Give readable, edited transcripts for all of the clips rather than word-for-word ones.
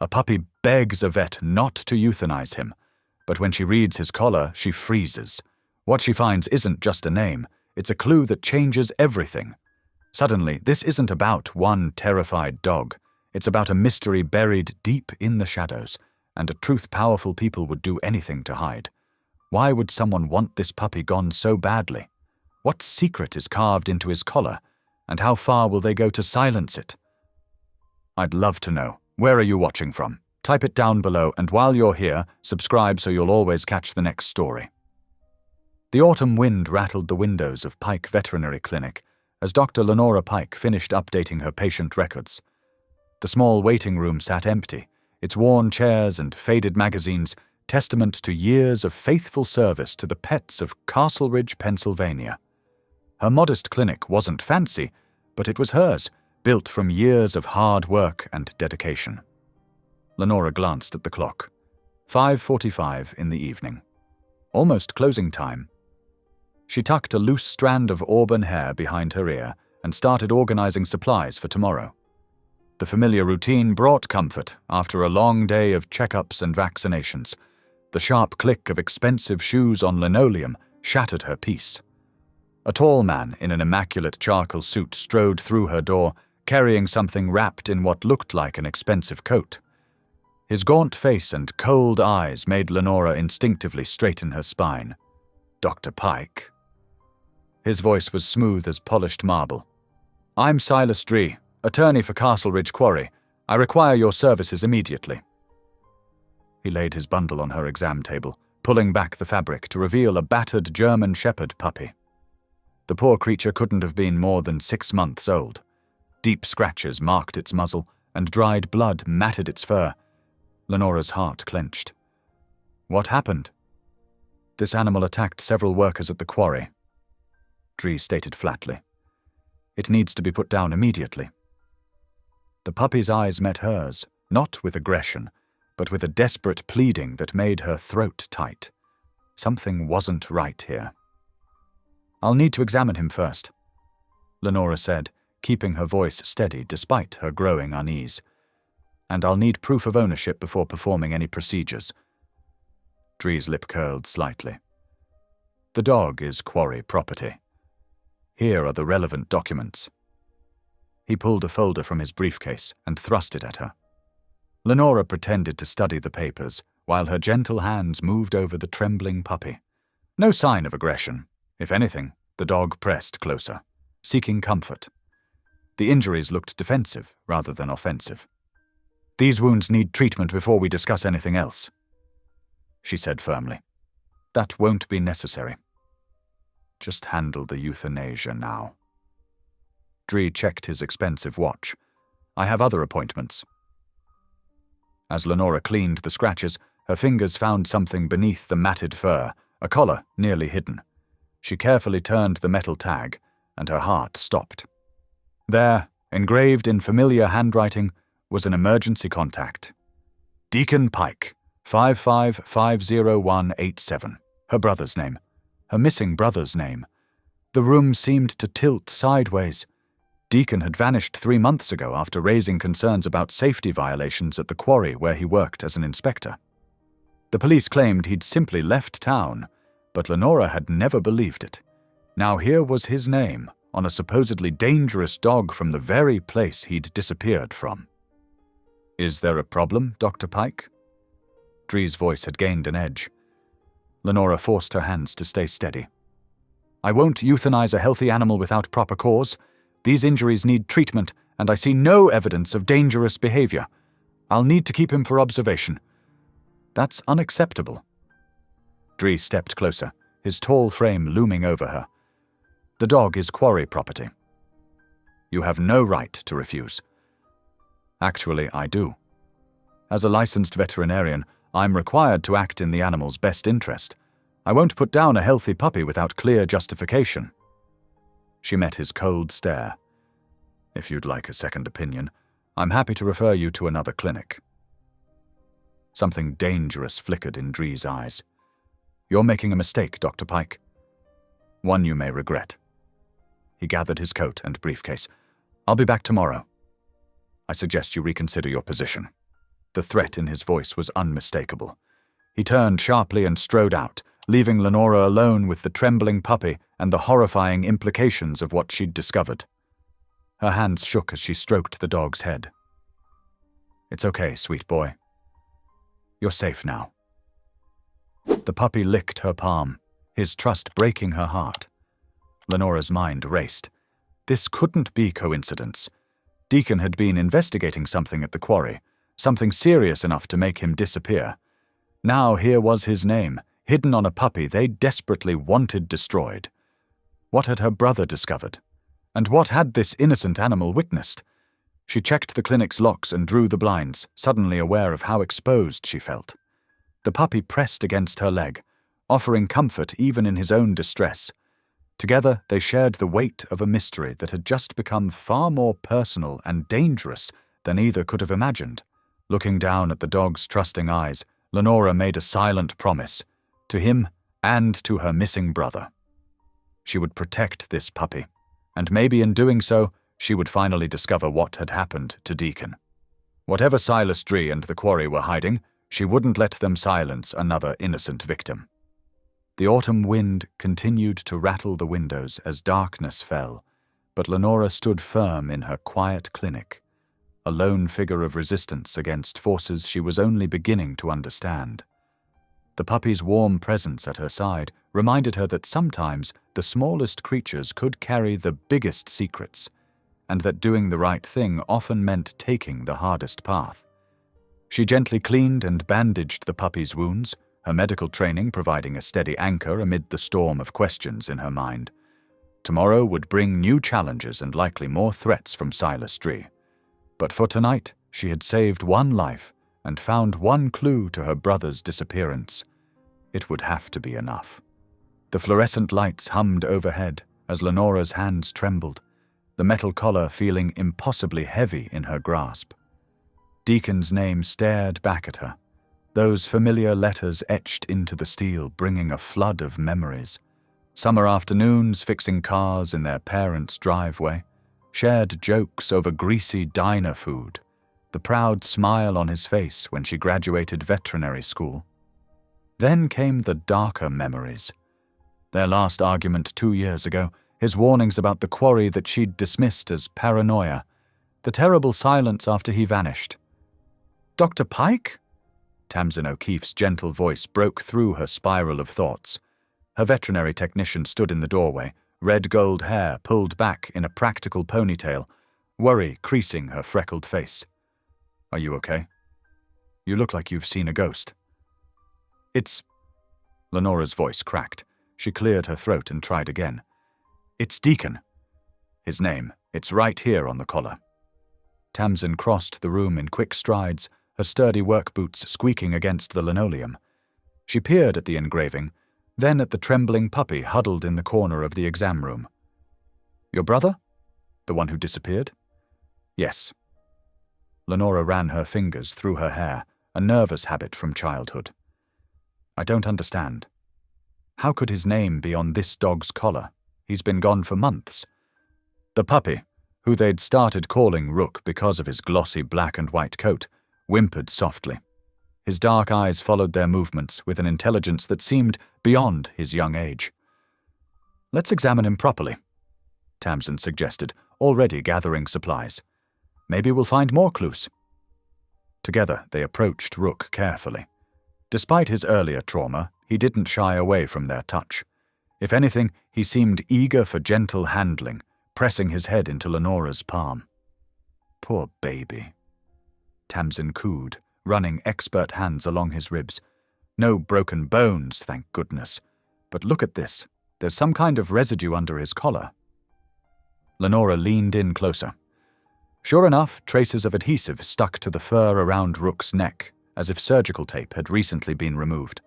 A puppy begs a vet not to euthanize him, but when she reads his collar, she freezes. What she finds isn't just a name, it's a clue that changes everything. Suddenly, this isn't about one terrified dog. It's about a mystery buried deep in the shadows, and a truth powerful people would do anything to hide. Why would someone want this puppy gone so badly? What secret is carved into his collar, and how far will they go to silence it? I'd love to know. Where are you watching from? Type it down below, and while you're here, subscribe so you'll always catch the next story. The autumn wind rattled the windows of Pike Veterinary Clinic as Dr. Lenora Pike finished updating her patient records. The small waiting room sat empty, its worn chairs and faded magazines testament to years of faithful service to the pets of Castleridge, Pennsylvania. Her modest clinic wasn't fancy, but it was hers, built from years of hard work and dedication. Lenora glanced at the clock. 5:45 in the evening. Almost closing time. She tucked a loose strand of auburn hair behind her ear and started organizing supplies for tomorrow. The familiar routine brought comfort after a long day of checkups and vaccinations. The sharp click of expensive shoes on linoleum shattered her peace. A tall man in an immaculate charcoal suit strode through her door, carrying something wrapped in what looked like an expensive coat. His gaunt face and cold eyes made Lenora instinctively straighten her spine. Dr. Pike. His voice was smooth as polished marble. I'm Silas Dree, attorney for Castleridge Quarry. I require your services immediately. He laid his bundle on her exam table, pulling back the fabric to reveal a battered German Shepherd puppy. The poor creature couldn't have been more than 6 months old. Deep scratches marked its muzzle, and dried blood matted its fur. Lenora's heart clenched. What happened? This animal attacked several workers at the quarry. Dree stated flatly. It needs to be put down immediately. The puppy's eyes met hers, not with aggression, but with a desperate pleading that made her throat tight. Something wasn't right here. I'll need to examine him first, Lenora said, keeping her voice steady despite her growing unease. And I'll need proof of ownership before performing any procedures. Dree's lip curled slightly. The dog is quarry property. Here are the relevant documents. He pulled a folder from his briefcase and thrust it at her. Lenora pretended to study the papers while her gentle hands moved over the trembling puppy. No sign of aggression. If anything, the dog pressed closer, seeking comfort. The injuries looked defensive rather than offensive. These wounds need treatment before we discuss anything else, she said firmly. That won't be necessary. Just handle the euthanasia now. Dree checked his expensive watch. I have other appointments. As Lenora cleaned the scratches, her fingers found something beneath the matted fur, a collar nearly hidden. She carefully turned the metal tag, and her heart stopped. There, engraved in familiar handwriting, was an emergency contact. Deacon Pike, 55-50187. Her brother's name. Her missing brother's name. The room seemed to tilt sideways. Deacon had vanished 3 months ago after raising concerns about safety violations at the quarry where he worked as an inspector. The police claimed he'd simply left town, but Lenora had never believed it. Now here was his name on a supposedly dangerous dog from the very place he'd disappeared from. Is there a problem, Dr. Pike? Dree's voice had gained an edge. Lenora forced her hands to stay steady. I won't euthanize a healthy animal without proper cause. These injuries need treatment, and I see no evidence of dangerous behavior. I'll need to keep him for observation. That's unacceptable. Dree stepped closer, his tall frame looming over her. The dog is quarry property. You have no right to refuse. Actually, I do. As a licensed veterinarian, I'm required to act in the animal's best interest. I won't put down a healthy puppy without clear justification. She met his cold stare. If you'd like a second opinion, I'm happy to refer you to another clinic. Something dangerous flickered in Dree's eyes. You're making a mistake, Dr. Pike. One you may regret. He gathered his coat and briefcase. I'll be back tomorrow. I suggest you reconsider your position. The threat in his voice was unmistakable. He turned sharply and strode out, leaving Lenora alone with the trembling puppy and the horrifying implications of what she'd discovered. Her hands shook as she stroked the dog's head. "It's okay, sweet boy. You're safe now." The puppy licked her palm, his trust breaking her heart. Lenora's mind raced. This couldn't be coincidence. Deacon had been investigating something at the quarry, something serious enough to make him disappear. Now here was his name, hidden on a puppy they desperately wanted destroyed. What had her brother discovered? And what had this innocent animal witnessed? She checked the clinic's locks and drew the blinds, suddenly aware of how exposed she felt. The puppy pressed against her leg, offering comfort even in his own distress. Together, they shared the weight of a mystery that had just become far more personal and dangerous than either could have imagined. Looking down at the dog's trusting eyes, Lenora made a silent promise, to him and to her missing brother. She would protect this puppy, and maybe in doing so, she would finally discover what had happened to Deacon. Whatever Silas Dree and the quarry were hiding, she wouldn't let them silence another innocent victim. The autumn wind continued to rattle the windows as darkness fell, but Lenora stood firm in her quiet clinic, a lone figure of resistance against forces she was only beginning to understand. The puppy's warm presence at her side reminded her that sometimes the smallest creatures could carry the biggest secrets, and that doing the right thing often meant taking the hardest path. She gently cleaned and bandaged the puppy's wounds, her medical training providing a steady anchor amid the storm of questions in her mind. Tomorrow would bring new challenges and likely more threats from Silas Dree. But for tonight, she had saved one life and found one clue to her brother's disappearance. It would have to be enough. The fluorescent lights hummed overhead as Lenora's hands trembled, the metal collar feeling impossibly heavy in her grasp. Deacon's name stared back at her, those familiar letters etched into the steel bringing a flood of memories. Summer afternoons fixing cars in their parents' driveway, shared jokes over greasy diner food, the proud smile on his face when she graduated veterinary school. Then came the darker memories. Their last argument 2 years ago, his warnings about the quarry that she'd dismissed as paranoia, the terrible silence after he vanished. "Dr. Pike?" Tamsin O'Keefe's gentle voice broke through her spiral of thoughts. Her veterinary technician stood in the doorway, red gold hair pulled back in a practical ponytail, worry creasing her freckled face. "Are you okay? You look like you've seen a ghost." "It's..." Lenora's voice cracked. She cleared her throat and tried again. "It's Deacon. His name, it's right here on the collar." Tamsin crossed the room in quick strides, her sturdy work boots squeaking against the linoleum. She peered at the engraving, then at the trembling puppy huddled in the corner of the exam room. "Your brother? The one who disappeared?" "Yes." Lenora ran her fingers through her hair, a nervous habit from childhood. "I don't understand. How could his name be on this dog's collar? He's been gone for months." The puppy, who they'd started calling Rook because of his glossy black and white coat, whimpered softly. His dark eyes followed their movements with an intelligence that seemed beyond his young age. "Let's examine him properly," Tamsin suggested, already gathering supplies. "Maybe we'll find more clues." Together, they approached Rook carefully. Despite his earlier trauma, he didn't shy away from their touch. If anything, he seemed eager for gentle handling, pressing his head into Lenora's palm. "Poor baby," Tamsin cooed, running expert hands along his ribs. "No broken bones, thank goodness. But look at this. There's some kind of residue under his collar." Lenora leaned in closer. Sure enough, traces of adhesive stuck to the fur around Rook's neck, as if surgical tape had recently been removed.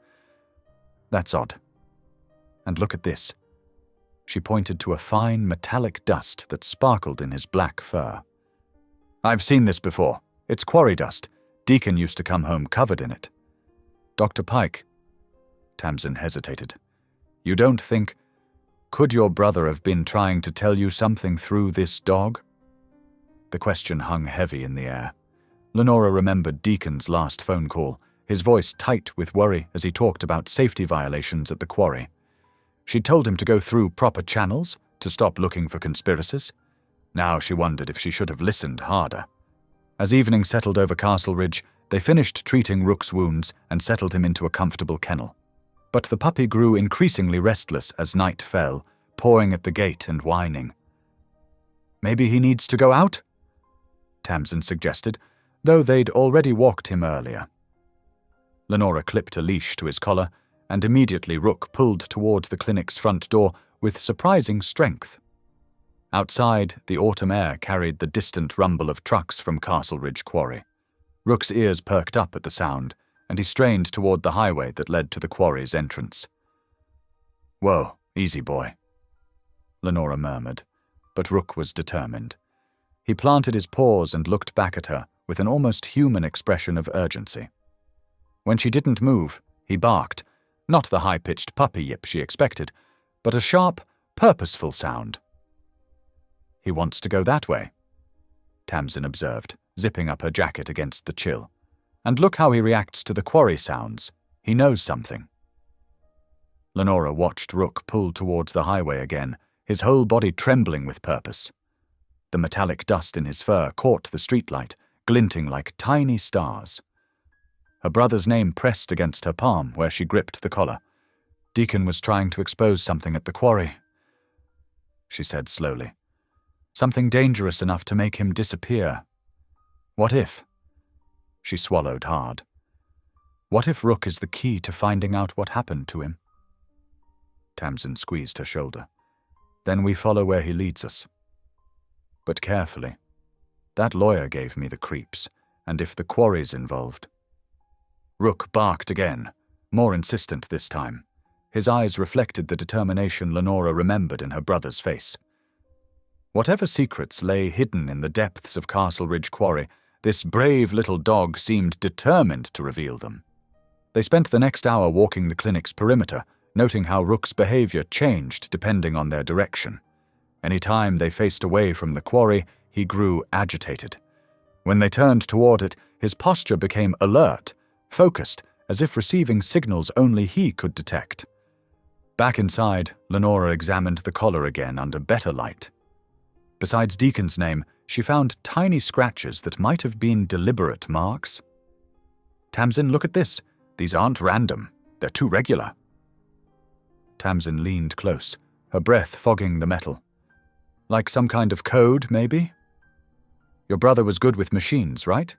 "That's odd. And look at this." She pointed to a fine metallic dust that sparkled in his black fur. "I've seen this before. It's quarry dust. Deacon used to come home covered in it." "Dr. Pike," Tamsin hesitated. "You don't think... Could your brother have been trying to tell you something through this dog?" The question hung heavy in the air. Lenora remembered Deacon's last phone call, his voice tight with worry as he talked about safety violations at the quarry. She'd told him to go through proper channels, to stop looking for conspiracies. Now she wondered if she should have listened harder. As evening settled over Castle Ridge, they finished treating Rook's wounds and settled him into a comfortable kennel. But the puppy grew increasingly restless as night fell, pawing at the gate and whining. "Maybe he needs to go out?" Tamsin suggested, though they'd already walked him earlier. Lenora clipped a leash to his collar, and immediately Rook pulled toward the clinic's front door with surprising strength. Outside, the autumn air carried the distant rumble of trucks from Castle Ridge Quarry. Rook's ears perked up at the sound, and he strained toward the highway that led to the quarry's entrance. "Whoa, easy boy," Lenora murmured, but Rook was determined. He planted his paws and looked back at her with an almost human expression of urgency. When she didn't move, he barked, not the high-pitched puppy yip she expected, but a sharp, purposeful sound. "He wants to go that way," Tamsin observed, zipping up her jacket against the chill. "And look how he reacts to the quarry sounds. He knows something." Lenora watched Rook pull towards the highway again, his whole body trembling with purpose. The metallic dust in his fur caught the streetlight, glinting like tiny stars. Her brother's name pressed against her palm where she gripped the collar. "Deacon was trying to expose something at the quarry," she said slowly. "Something dangerous enough to make him disappear. What if?" She swallowed hard. "What if Rook is the key to finding out what happened to him?" Tamsin squeezed her shoulder. "Then we follow where he leads us. But carefully. That lawyer gave me the creeps, and if the quarry's involved—" Rook barked again, more insistent this time. His eyes reflected the determination Lenora remembered in her brother's face. Whatever secrets lay hidden in the depths of Castle Ridge Quarry, this brave little dog seemed determined to reveal them. They spent the next hour walking the clinic's perimeter, noting how Rook's behavior changed depending on their direction. Any time they faced away from the quarry, he grew agitated. When they turned toward it, his posture became alert, focused, as if receiving signals only he could detect. Back inside, Lenora examined the collar again under better light. Besides Deacon's name, she found tiny scratches that might have been deliberate marks. "Tamsin, look at this. These aren't random. They're too regular." Tamsin leaned close, her breath fogging the metal. "Like some kind of code, maybe? Your brother was good with machines, right?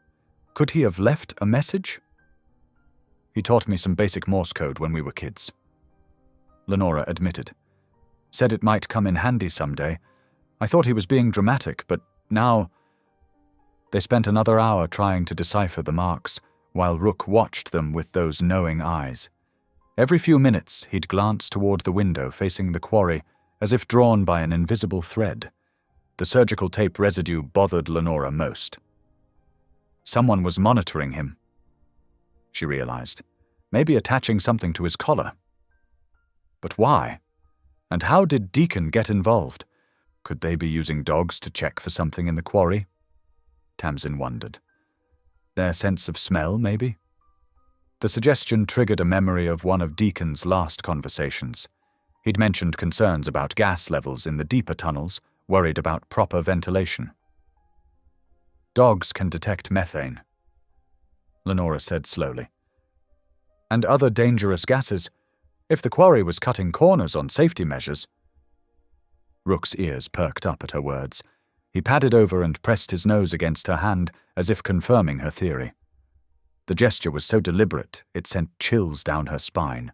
Could he have left a message?" "He taught me some basic Morse code when we were kids," Lenora admitted. "Said it might come in handy someday. I thought he was being dramatic, but now—" They spent another hour trying to decipher the marks, while Rook watched them with those knowing eyes. Every few minutes he'd glance toward the window facing the quarry, as if drawn by an invisible thread. The surgical tape residue bothered Lenora most. Someone was monitoring him, she realized, maybe attaching something to his collar. But why? And how did Deacon get involved? Could they be using dogs to check for something in the quarry? Tamsin wondered. Their sense of smell, maybe? The suggestion triggered a memory of one of Deacon's last conversations. He'd mentioned concerns about gas levels in the deeper tunnels, worried about proper ventilation. "Dogs can detect methane," Lenora said slowly. "And other dangerous gases, if the quarry was cutting corners on safety measures." Rook's ears perked up at her words. He padded over and pressed his nose against her hand, as if confirming her theory. The gesture was so deliberate, it sent chills down her spine.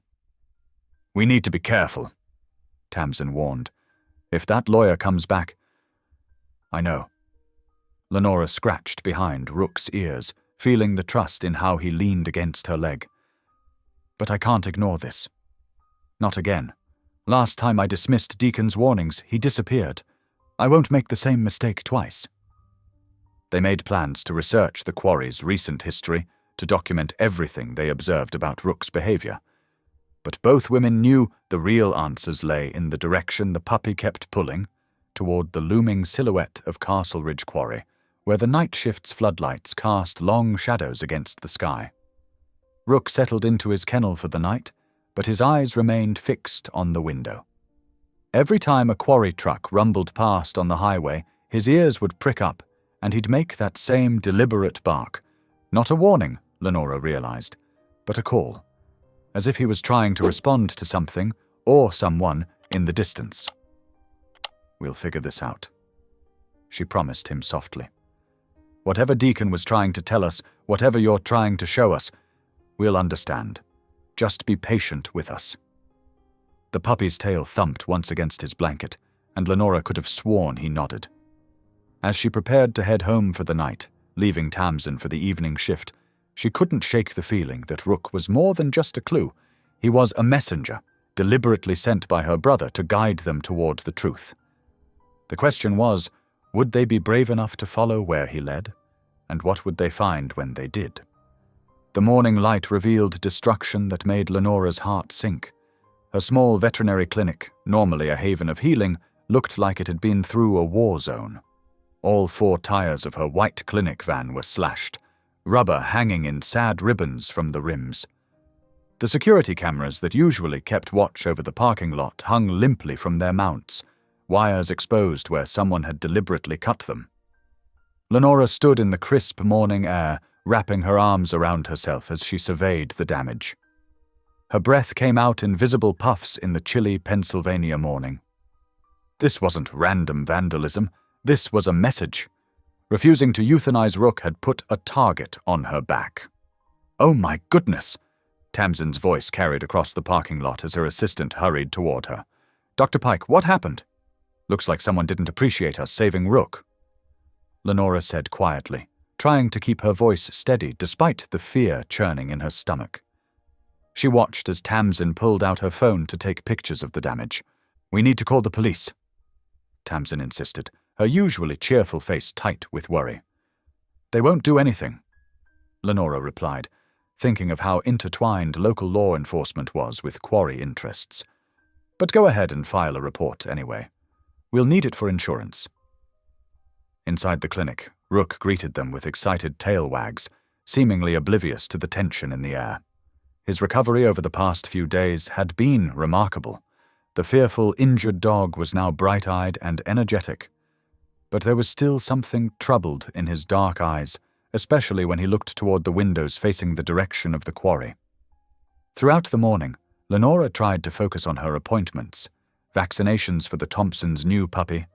"We need to be careful," Tamsin warned. "If that lawyer comes back—" "I know." Lenora scratched behind Rook's ears, feeling the trust in how he leaned against her leg. "But I can't ignore this. Not again. Last time I dismissed Deacon's warnings, he disappeared. I won't make the same mistake twice." They made plans to research the quarry's recent history, to document everything they observed about Rook's behavior. But both women knew the real answers lay in the direction the puppy kept pulling, toward the looming silhouette of Castle Ridge Quarry, where the night shift's floodlights cast long shadows against the sky. Rook settled into his kennel for the night, but his eyes remained fixed on the window. Every time a quarry truck rumbled past on the highway, his ears would prick up, and he'd make that same deliberate bark. Not a warning, Lenora realized, but a call, as if he was trying to respond to something or someone in the distance. "We'll figure this out," she promised him softly. "Whatever Deacon was trying to tell us, whatever you're trying to show us, we'll understand. Just be patient with us." The puppy's tail thumped once against his blanket, and Lenora could have sworn he nodded. As she prepared to head home for the night, leaving Tamsin for the evening shift, she couldn't shake the feeling that Rook was more than just a clue. He was a messenger, deliberately sent by her brother to guide them toward the truth. The question was, would they be brave enough to follow where he led? And what would they find when they did? The morning light revealed destruction that made Lenora's heart sink. Her small veterinary clinic, normally a haven of healing, looked like it had been through a war zone. All 4 tires of her white clinic van were slashed, rubber hanging in sad ribbons from the rims. The security cameras that usually kept watch over the parking lot hung limply from their mounts, wires exposed where someone had deliberately cut them. Lenora stood in the crisp morning air, wrapping her arms around herself as she surveyed the damage. Her breath came out in visible puffs in the chilly Pennsylvania morning. This wasn't random vandalism. This was a message. Refusing to euthanize Rook had put a target on her back. "Oh my goodness!" Tamsin's voice carried across the parking lot as her assistant hurried toward her. "Dr. Pike, what happened? Looks like someone didn't appreciate us saving Rook." Lenora said quietly, trying to keep her voice steady despite the fear churning in her stomach. She watched as Tamsin pulled out her phone to take pictures of the damage. "We need to call the police," Tamsin insisted, her usually cheerful face tight with worry. "They won't do anything," Lenora replied, thinking of how intertwined local law enforcement was with quarry interests. "But go ahead and file a report anyway. We'll need it for insurance." Inside the clinic, Rook greeted them with excited tail wags, seemingly oblivious to the tension in the air. His recovery over the past few days had been remarkable. The fearful, injured dog was now bright-eyed and energetic. But there was still something troubled in his dark eyes, especially when he looked toward the windows facing the direction of the quarry. Throughout the morning, Lenora tried to focus on her appointments, vaccinations for the Thompsons' new puppy,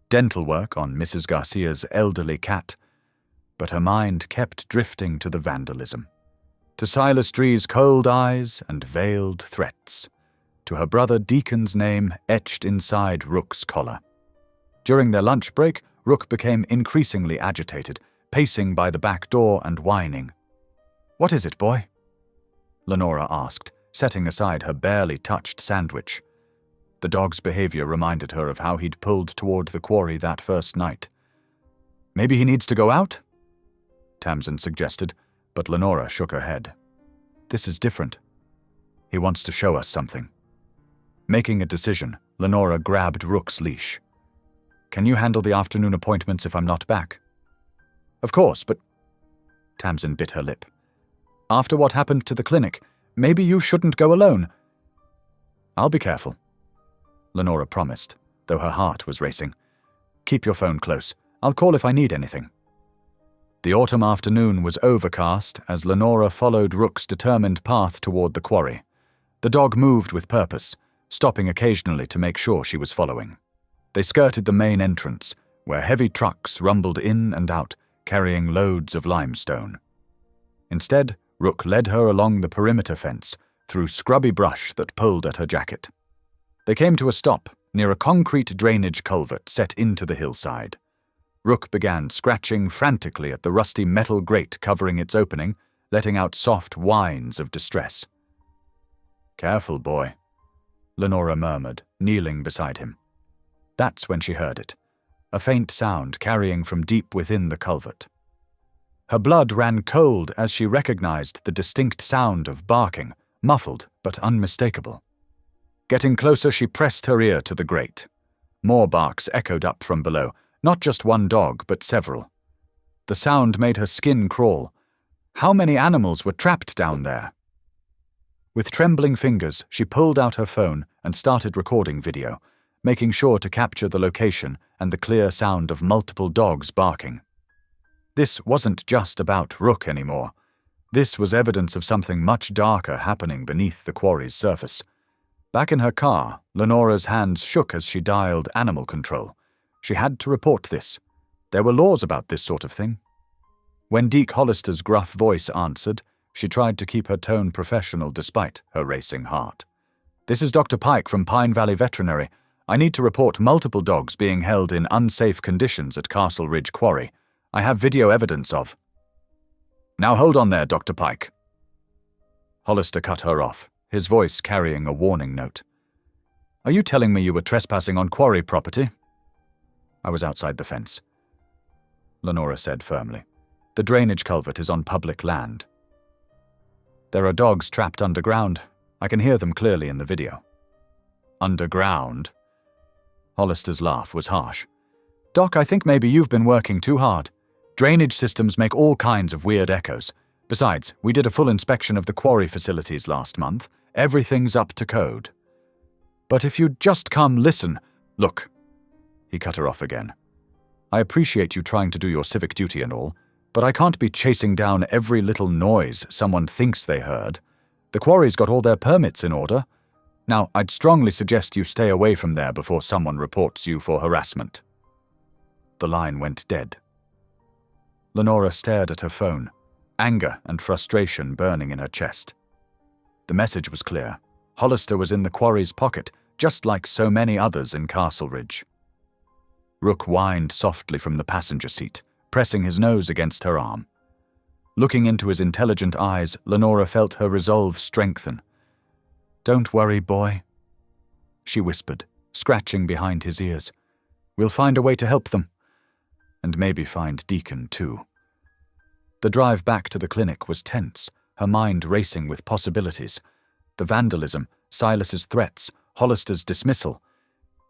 dental work on Mrs. Garcia's elderly cat, but her mind kept drifting to the vandalism, to Silas Dree's cold eyes and veiled threats, to her brother Deacon's name etched inside Rook's collar. During their lunch break, Rook became increasingly agitated, pacing by the back door and whining. "What is it, boy?" Lenora asked, setting aside her barely touched sandwich. The dog's behavior reminded her of how he'd pulled toward the quarry that first night. "Maybe he needs to go out?" Tamsin suggested, but Lenora shook her head. "This is different. He wants to show us something." Making a decision, Lenora grabbed Rook's leash. "Can you handle the afternoon appointments if I'm not back?" "Of course, but—" Tamsin bit her lip. "After what happened to the clinic, maybe you shouldn't go alone." "I'll be careful," Lenora promised, though her heart was racing. "Keep your phone close. I'll call if I need anything." The autumn afternoon was overcast as Lenora followed Rook's determined path toward the quarry. The dog moved with purpose, stopping occasionally to make sure she was following. They skirted the main entrance, where heavy trucks rumbled in and out, carrying loads of limestone. Instead, Rook led her along the perimeter fence, through scrubby brush that pulled at her jacket. They came to a stop near a concrete drainage culvert set into the hillside. Rook began scratching frantically at the rusty metal grate covering its opening, letting out soft whines of distress. "Careful, boy," Lenora murmured, kneeling beside him. That's when she heard it, a faint sound carrying from deep within the culvert. Her blood ran cold as she recognized the distinct sound of barking, muffled but unmistakable. Getting closer, she pressed her ear to the grate. More barks echoed up from below, not just one dog, but several. The sound made her skin crawl. How many animals were trapped down there? With trembling fingers, she pulled out her phone and started recording video, making sure to capture the location and the clear sound of multiple dogs barking. This wasn't just about Rook anymore. This was evidence of something much darker happening beneath the quarry's surface. Back in her car, Lenora's hands shook as she dialed animal control. She had to report this. There were laws about this sort of thing. When Deke Hollister's gruff voice answered, she tried to keep her tone professional despite her racing heart. "This is Dr. Pike from Pine Valley Veterinary. I need to report multiple dogs being held in unsafe conditions at Castle Ridge Quarry. I have video evidence of—" "Now hold on there, Dr. Pike." Hollister cut her off, his voice carrying a warning note. "Are you telling me you were trespassing on quarry property?" "I was outside the fence," Lenora said firmly. "The drainage culvert is on public land." "There are dogs trapped underground. I can hear them clearly in the video." "Underground?" Hollister's laugh was harsh. "Doc, I think maybe you've been working too hard. Drainage systems make all kinds of weird echoes. Besides, we did a full inspection of the quarry facilities last month. Everything's up to code." "But if you'd just come listen—" "Look," he cut her off again. "I appreciate you trying to do your civic duty and all, but I can't be chasing down every little noise someone thinks they heard. The quarry's got all their permits in order. Now, I'd strongly suggest you stay away from there before someone reports you for harassment." The line went dead. Lenora stared at her phone, anger and frustration burning in her chest. The message was clear. Hollister was in the quarry's pocket, just like so many others in Castle Ridge. Rook whined softly from the passenger seat, pressing his nose against her arm. Looking into his intelligent eyes, Lenora felt her resolve strengthen. "Don't worry, boy," she whispered, scratching behind his ears. "We'll find a way to help them. And maybe find Deacon, too." The drive back to the clinic was tense, her mind racing with possibilities. The vandalism, Silas's threats, Hollister's dismissal.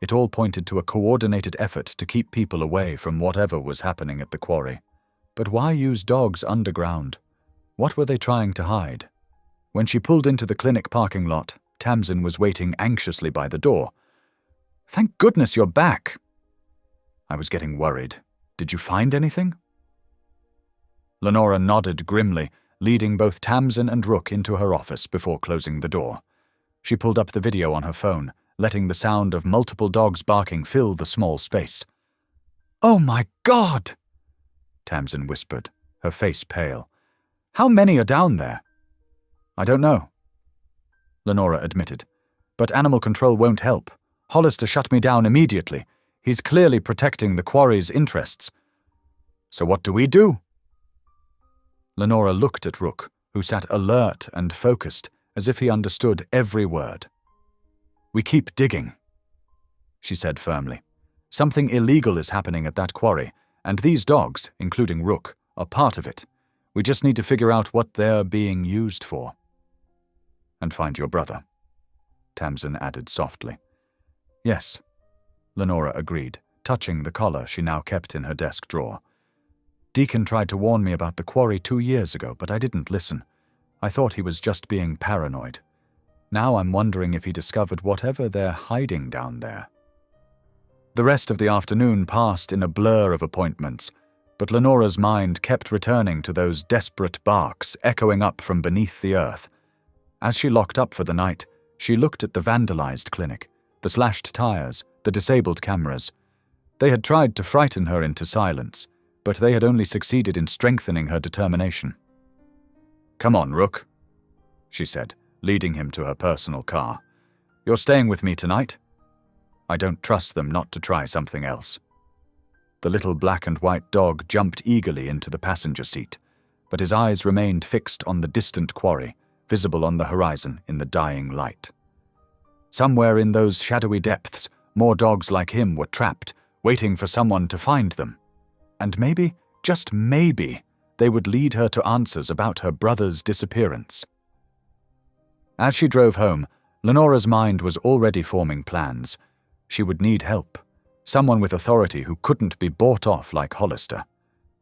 It all pointed to a coordinated effort to keep people away from whatever was happening at the quarry. But why use dogs underground? What were they trying to hide? When she pulled into the clinic parking lot, Tamsin was waiting anxiously by the door. "Thank goodness you're back." "I was getting worried. Did you find anything?" Lenora nodded grimly, leading both Tamsin and Rook into her office before closing the door. She pulled up the video on her phone, letting the sound of multiple dogs barking fill the small space. "Oh my God!" Tamsin whispered, her face pale. "How many are down there?" "I don't know," Lenora admitted. "But animal control won't help. Hollister shut me down immediately. He's clearly protecting the quarry's interests." "So what do we do?" Lenora looked at Rook, who sat alert and focused, as if he understood every word. "We keep digging," she said firmly. "Something illegal is happening at that quarry, and these dogs, including Rook, are part of it. We just need to figure out what they're being used for." "And find your brother," Tamsin added softly. "Yes," Lenora agreed, touching the collar she now kept in her desk drawer. "Deacon tried to warn me about the quarry 2 years ago, but I didn't listen. I thought he was just being paranoid. Now I'm wondering if he discovered whatever they're hiding down there." The rest of the afternoon passed in a blur of appointments, but Lenora's mind kept returning to those desperate barks echoing up from beneath the earth. As she locked up for the night, she looked at the vandalized clinic, the slashed tires, the disabled cameras. They had tried to frighten her into silence, but they had only succeeded in strengthening her determination. "Come on, Rook," she said, leading him to her personal car. "You're staying with me tonight?" "I don't trust them not to try something else." The little black and white dog jumped eagerly into the passenger seat, but his eyes remained fixed on the distant quarry, visible on the horizon in the dying light. Somewhere in those shadowy depths, more dogs like him were trapped, waiting for someone to find them. And maybe, just maybe, they would lead her to answers about her brother's disappearance. As she drove home, Lenora's mind was already forming plans. She would need help, someone with authority who couldn't be bought off like Hollister.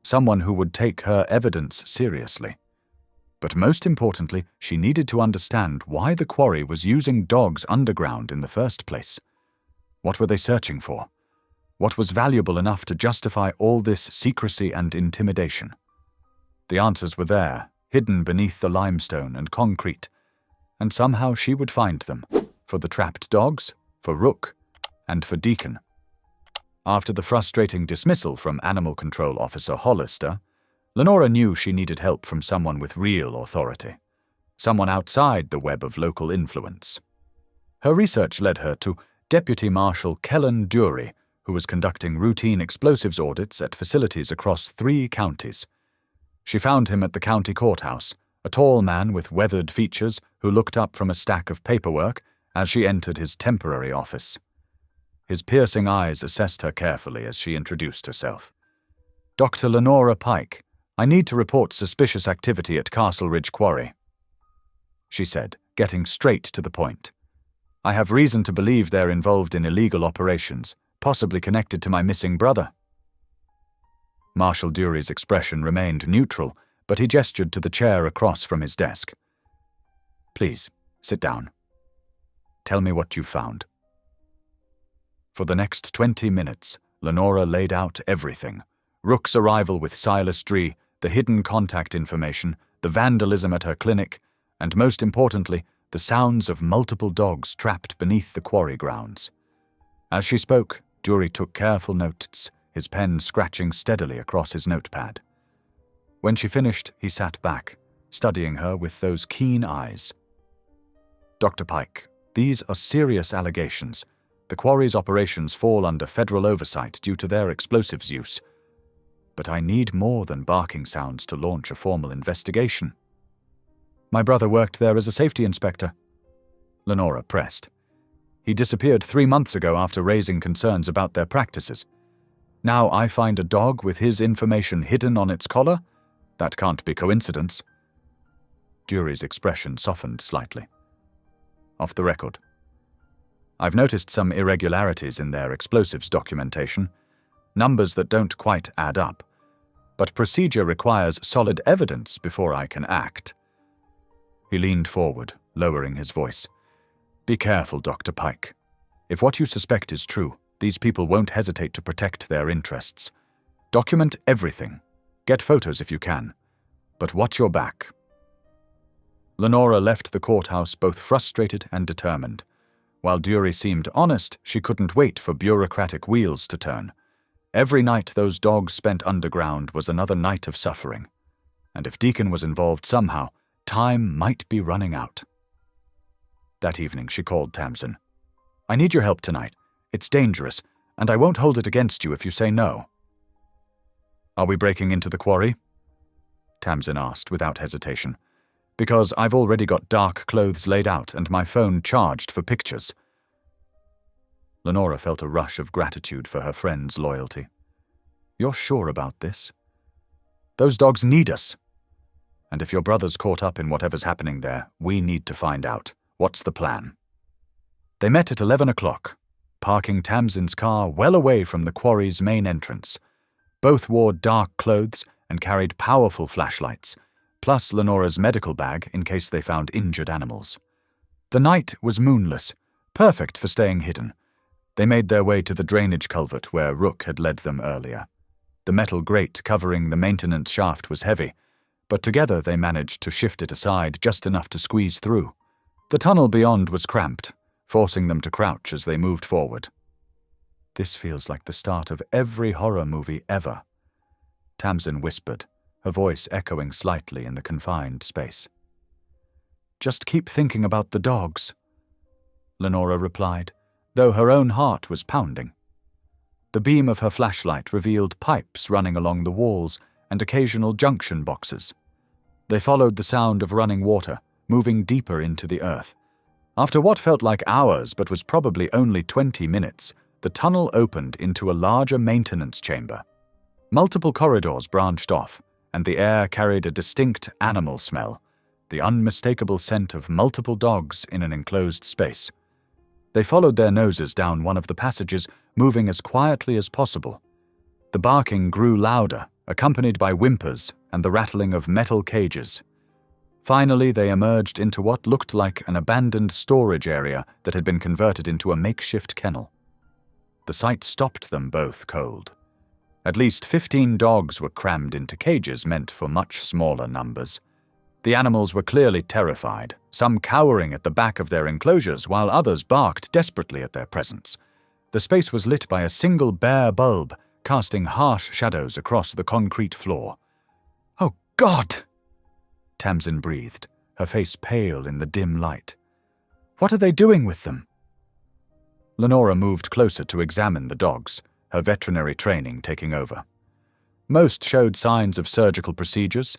someone who would take her evidence seriously. But most importantly, she needed to understand why the quarry was using dogs underground in the first place. What were they searching for? What was valuable enough to justify all this secrecy and intimidation? The answers were there, hidden beneath the limestone and concrete, and somehow she would find them, for the trapped dogs, for Rook, and for Deacon. After the frustrating dismissal from Animal Control Officer Hollister, Lenora knew she needed help from someone with real authority, someone outside the web of local influence. Her research led her to Deputy Marshal Kellen Dury, who was conducting routine explosives audits at facilities across 3 counties. She found him at the county courthouse, a tall man with weathered features who looked up from a stack of paperwork as she entered his temporary office. His piercing eyes assessed her carefully as she introduced herself. "Dr. Lenora Pike, I need to report suspicious activity at Castle Ridge Quarry," she said, getting straight to the point. "I have reason to believe they're involved in illegal operations, possibly connected to my missing brother." Marshal Dury's expression remained neutral, but he gestured to the chair across from his desk. "Please, sit down. Tell me what you've found." For the next 20 minutes, Lenora laid out everything. Rook's arrival with Silas Dree, the hidden contact information, the vandalism at her clinic, and most importantly, the sounds of multiple dogs trapped beneath the quarry grounds. As she spoke, Dury took careful notes, his pen scratching steadily across his notepad. When she finished, he sat back, studying her with those keen eyes. "Dr. Pike, these are serious allegations. The quarry's operations fall under federal oversight due to their explosives use. But I need more than barking sounds to launch a formal investigation." "My brother worked there as a safety inspector," Lenora pressed. "He disappeared 3 months ago after raising concerns about their practices. Now I find a dog with his information hidden on its collar? That can't be coincidence." Dury's expression softened slightly. "Off the record, I've noticed some irregularities in their explosives documentation, numbers that don't quite add up, but procedure requires solid evidence before I can act." He leaned forward, lowering his voice. "Be careful, Dr. Pike. If what you suspect is true, these people won't hesitate to protect their interests. Document everything. Get photos if you can. But watch your back." Lenora left the courthouse both frustrated and determined. While Dury seemed honest, she couldn't wait for bureaucratic wheels to turn. Every night those dogs spent underground was another night of suffering. And if Deacon was involved somehow, time might be running out. That evening she called Tamsin. "I need your help tonight. It's dangerous, and I won't hold it against you if you say no." "Are we breaking into the quarry?" Tamsin asked without hesitation. "Because I've already got dark clothes laid out and my phone charged for pictures." Lenora felt a rush of gratitude for her friend's loyalty. "You're sure about this? Those dogs need us. And if your brother's caught up in whatever's happening there, we need to find out. What's the plan?" They met at 11 o'clock, parking Tamsin's car well away from the quarry's main entrance. Both wore dark clothes and carried powerful flashlights, plus Lenora's medical bag in case they found injured animals. The night was moonless, perfect for staying hidden. They made their way to the drainage culvert where Rook had led them earlier. The metal grate covering the maintenance shaft was heavy, but together they managed to shift it aside just enough to squeeze through. The tunnel beyond was cramped, forcing them to crouch as they moved forward. "This feels like the start of every horror movie ever," Tamsin whispered, her voice echoing slightly in the confined space. "Just keep thinking about the dogs," Lenora replied, though her own heart was pounding. The beam of her flashlight revealed pipes running along the walls and occasional junction boxes. They followed the sound of running water, moving deeper into the earth. After what felt like hours but was probably only 20 minutes, the tunnel opened into a larger maintenance chamber. Multiple corridors branched off, and the air carried a distinct animal smell, the unmistakable scent of multiple dogs in an enclosed space. They followed their noses down one of the passages, moving as quietly as possible. The barking grew louder, accompanied by whimpers and the rattling of metal cages. Finally, they emerged into what looked like an abandoned storage area that had been converted into a makeshift kennel. The sight stopped them both cold. At least 15 dogs were crammed into cages meant for much smaller numbers. The animals were clearly terrified, some cowering at the back of their enclosures while others barked desperately at their presence. The space was lit by a single bare bulb, casting harsh shadows across the concrete floor. "Oh, God!" Tamsin breathed, her face pale in the dim light. "What are they doing with them?" Lenora moved closer to examine the dogs, her veterinary training taking over. Most showed signs of surgical procedures,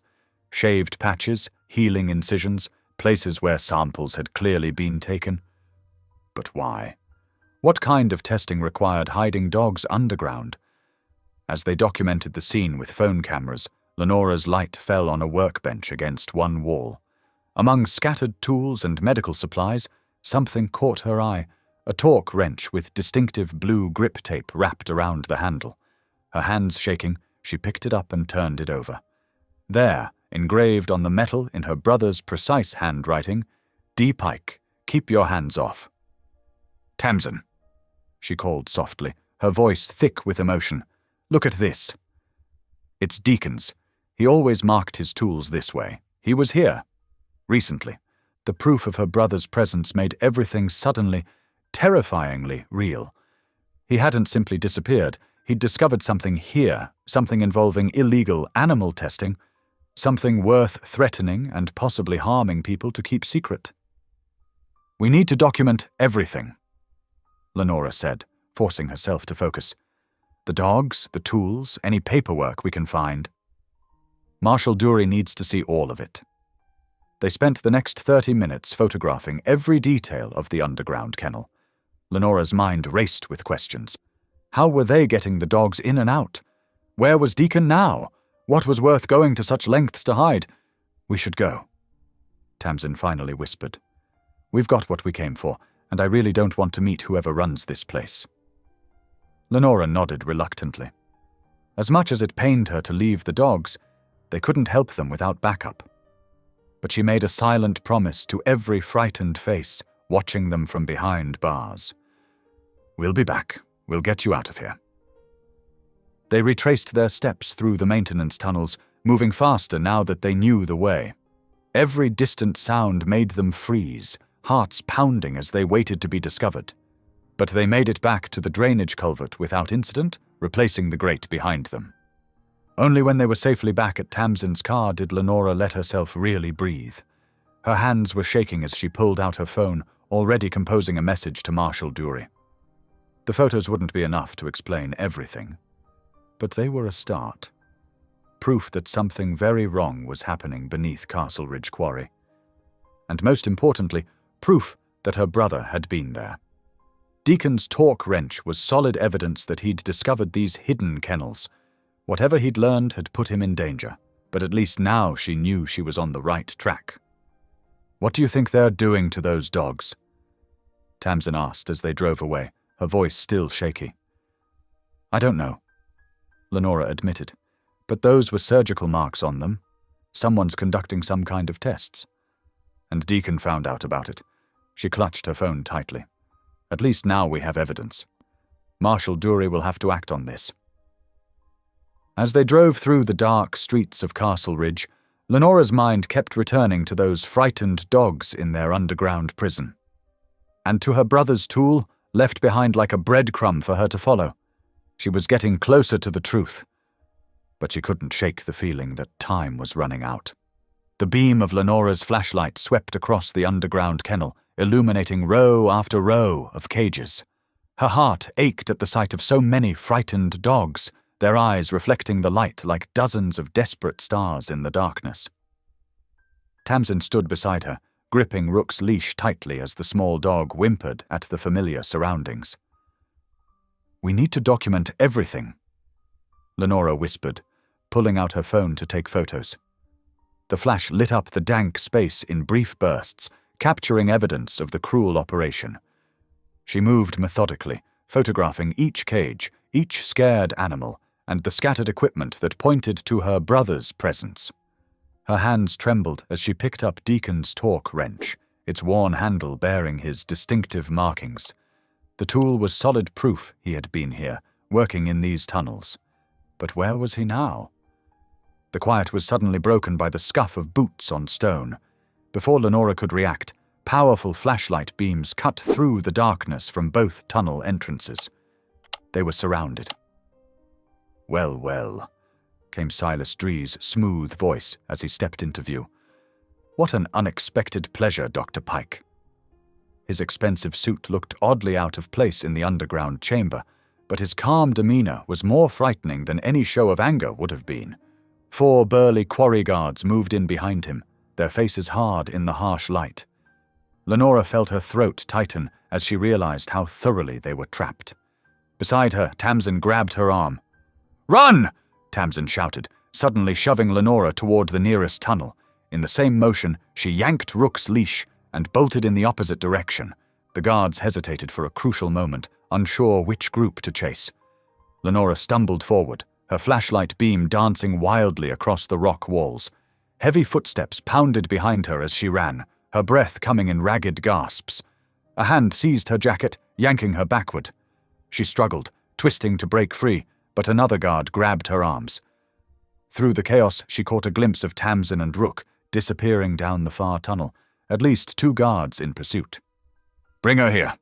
shaved patches, healing incisions, places where samples had clearly been taken. But why? What kind of testing required hiding dogs underground? As they documented the scene with phone cameras, Lenora's light fell on a workbench against one wall. Among scattered tools and medical supplies, something caught her eye, a torque wrench with distinctive blue grip tape wrapped around the handle. Her hands shaking, she picked it up and turned it over. There, engraved on the metal in her brother's precise handwriting, "D. Pike, keep your hands off." "Tamsin," she called softly, her voice thick with emotion. "Look at this." "It's Deacon's. He always marked his tools this way. He was here. Recently." The proof of her brother's presence made everything suddenly, terrifyingly real. He hadn't simply disappeared. He'd discovered something here, something involving illegal animal testing, something worth threatening and possibly harming people to keep secret. "We need to document everything," Lenora said, forcing herself to focus. "The dogs, the tools, any paperwork we can find. Marshal Dury needs to see all of it." They spent the next 30 minutes photographing every detail of the underground kennel. Lenora's mind raced with questions. How were they getting the dogs in and out? Where was Deacon now? What was worth going to such lengths to hide? "We should go," Tamsin finally whispered. "We've got what we came for, and I really don't want to meet whoever runs this place." Lenora nodded reluctantly. As much as it pained her to leave the dogs, they couldn't help them without backup. But she made a silent promise to every frightened face, watching them from behind bars. "We'll be back. We'll get you out of here." They retraced their steps through the maintenance tunnels, moving faster now that they knew the way. Every distant sound made them freeze, hearts pounding as they waited to be discovered. But they made it back to the drainage culvert without incident, replacing the grate behind them. Only when they were safely back at Tamsin's car did Lenora let herself really breathe. Her hands were shaking as she pulled out her phone, already composing a message to Marshal Dury. The photos wouldn't be enough to explain everything, but they were a start. Proof that something very wrong was happening beneath Castle Ridge Quarry. And most importantly, proof that her brother had been there. Deacon's torque wrench was solid evidence that he'd discovered these hidden kennels. Whatever he'd learned had put him in danger, but at least now she knew she was on the right track. "What do you think they're doing to those dogs?" Tamsin asked as they drove away, her voice still shaky. "I don't know," Lenora admitted, "but those were surgical marks on them. Someone's conducting some kind of tests." And Deacon found out about it. She clutched her phone tightly. "At least now we have evidence. Marshal Dury will have to act on this." As they drove through the dark streets of Castle Ridge, Lenora's mind kept returning to those frightened dogs in their underground prison. And to her brother's tool, left behind like a breadcrumb for her to follow. She was getting closer to the truth. But she couldn't shake the feeling that time was running out. The beam of Lenora's flashlight swept across the underground kennel, illuminating row after row of cages. Her heart ached at the sight of so many frightened dogs, their eyes reflecting the light like dozens of desperate stars in the darkness. Tamsin stood beside her, gripping Rook's leash tightly as the small dog whimpered at the familiar surroundings. "We need to document everything," Lenora whispered, pulling out her phone to take photos. The flash lit up the dank space in brief bursts, capturing evidence of the cruel operation. She moved methodically, photographing each cage, each scared animal, and the scattered equipment that pointed to her brother's presence. Her hands trembled as she picked up Deacon's torque wrench, its worn handle bearing his distinctive markings. The tool was solid proof he had been here, working in these tunnels. But where was he now? The quiet was suddenly broken by the scuff of boots on stone. Before Lenora could react, powerful flashlight beams cut through the darkness from both tunnel entrances. They were surrounded. "Well, well," came Silas Dree's smooth voice as he stepped into view. "What an unexpected pleasure, Dr. Pike." His expensive suit looked oddly out of place in the underground chamber, but his calm demeanor was more frightening than any show of anger would have been. 4 burly quarry guards moved in behind him, their faces hard in the harsh light. Lenora felt her throat tighten as she realized how thoroughly they were trapped. Beside her, Tamsin grabbed her arm. "Run!" Tamsin shouted, suddenly shoving Lenora toward the nearest tunnel. In the same motion, she yanked Rook's leash and bolted in the opposite direction. The guards hesitated for a crucial moment, unsure which group to chase. Lenora stumbled forward, her flashlight beam dancing wildly across the rock walls. Heavy footsteps pounded behind her as she ran, her breath coming in ragged gasps. A hand seized her jacket, yanking her backward. She struggled, twisting to break free, but another guard grabbed her arms. Through the chaos, she caught a glimpse of Tamsin and Rook, disappearing down the far tunnel, at least 2 guards in pursuit. "Bring her here,"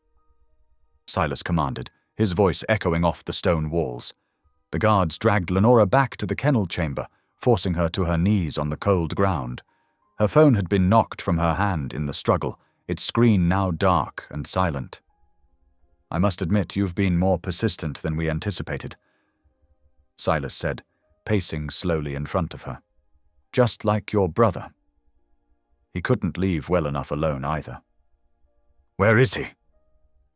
Silas commanded, his voice echoing off the stone walls. The guards dragged Lenora back to the kennel chamber, forcing her to her knees on the cold ground. Her phone had been knocked from her hand in the struggle, its screen now dark and silent. "I must admit you've been more persistent than we anticipated," Silas said, pacing slowly in front of her. "Just like your brother." He couldn't leave well enough alone either. "Where is he?"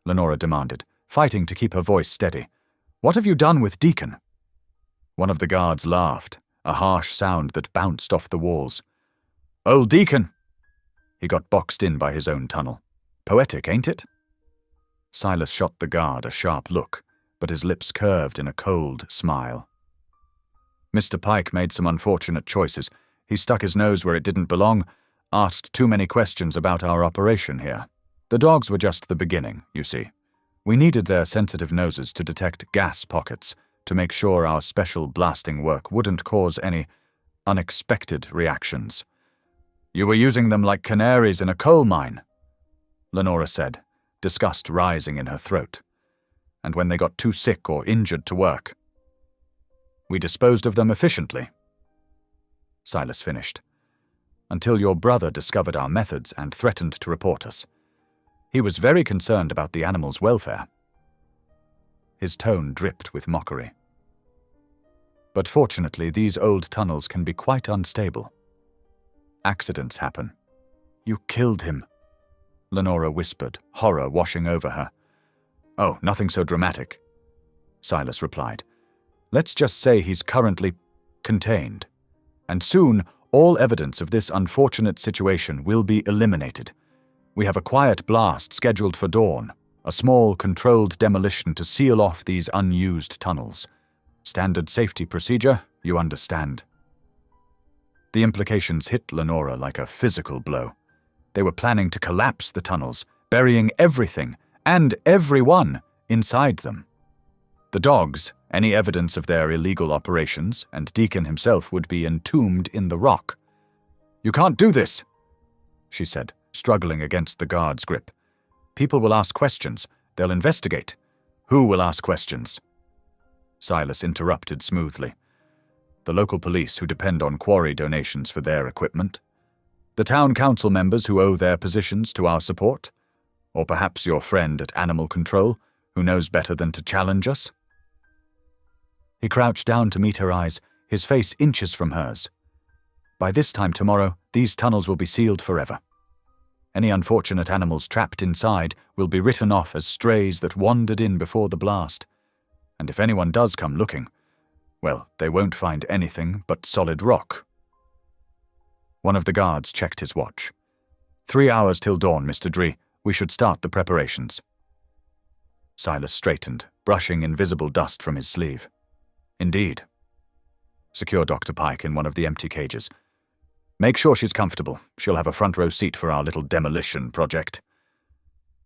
Lenora demanded, fighting to keep her voice steady. "What have you done with Deacon?" One of the guards laughed, a harsh sound that bounced off the walls. "Old Deacon!" He got boxed in by his own tunnel. Poetic, ain't it? Silas shot the guard a sharp look, but his lips curved in a cold smile. Mr. Pike made some unfortunate choices. He stuck his nose where it didn't belong, asked too many questions about our operation here. The dogs were just the beginning, you see. We needed their sensitive noses to detect gas pockets, to make sure our special blasting work wouldn't cause any unexpected reactions. "You were using them like canaries in a coal mine," Lenora said, disgust rising in her throat. "And when they got too sick or injured to work, we disposed of them efficiently," Silas finished, "until your brother discovered our methods and threatened to report us. He was very concerned about the animals' welfare." His tone dripped with mockery. "But fortunately, these old tunnels can be quite unstable. Accidents happen." "You killed him," Lenora whispered, horror washing over her. "Oh, nothing so dramatic," Silas replied. "Let's just say he's currently contained, and soon all evidence of this unfortunate situation will be eliminated. We have a quiet blast scheduled for dawn, a small, controlled demolition to seal off these unused tunnels. Standard safety procedure, you understand." The implications hit Lenora like a physical blow. They were planning to collapse the tunnels, burying everything and everyone inside them. The dogs, any evidence of their illegal operations, and Deacon himself would be entombed in the rock. "You can't do this," she said, struggling against the guard's grip. "People will ask questions. They'll investigate." "Who will ask questions?" Silas interrupted smoothly. "The local police who depend on quarry donations for their equipment. The town council members who owe their positions to our support. Or perhaps your friend at Animal Control, who knows better than to challenge us." He crouched down to meet her eyes, his face inches from hers. "By this time tomorrow, these tunnels will be sealed forever. Any unfortunate animals trapped inside will be written off as strays that wandered in before the blast. And if anyone does come looking, well, they won't find anything but solid rock." One of the guards checked his watch. 3 hours till dawn, Mr. Dree. We should start the preparations." Silas straightened, brushing invisible dust from his sleeve. Indeed. Secure Dr. Pike in one of the empty cages. Make sure she's comfortable. She'll have a front row seat for our little demolition project.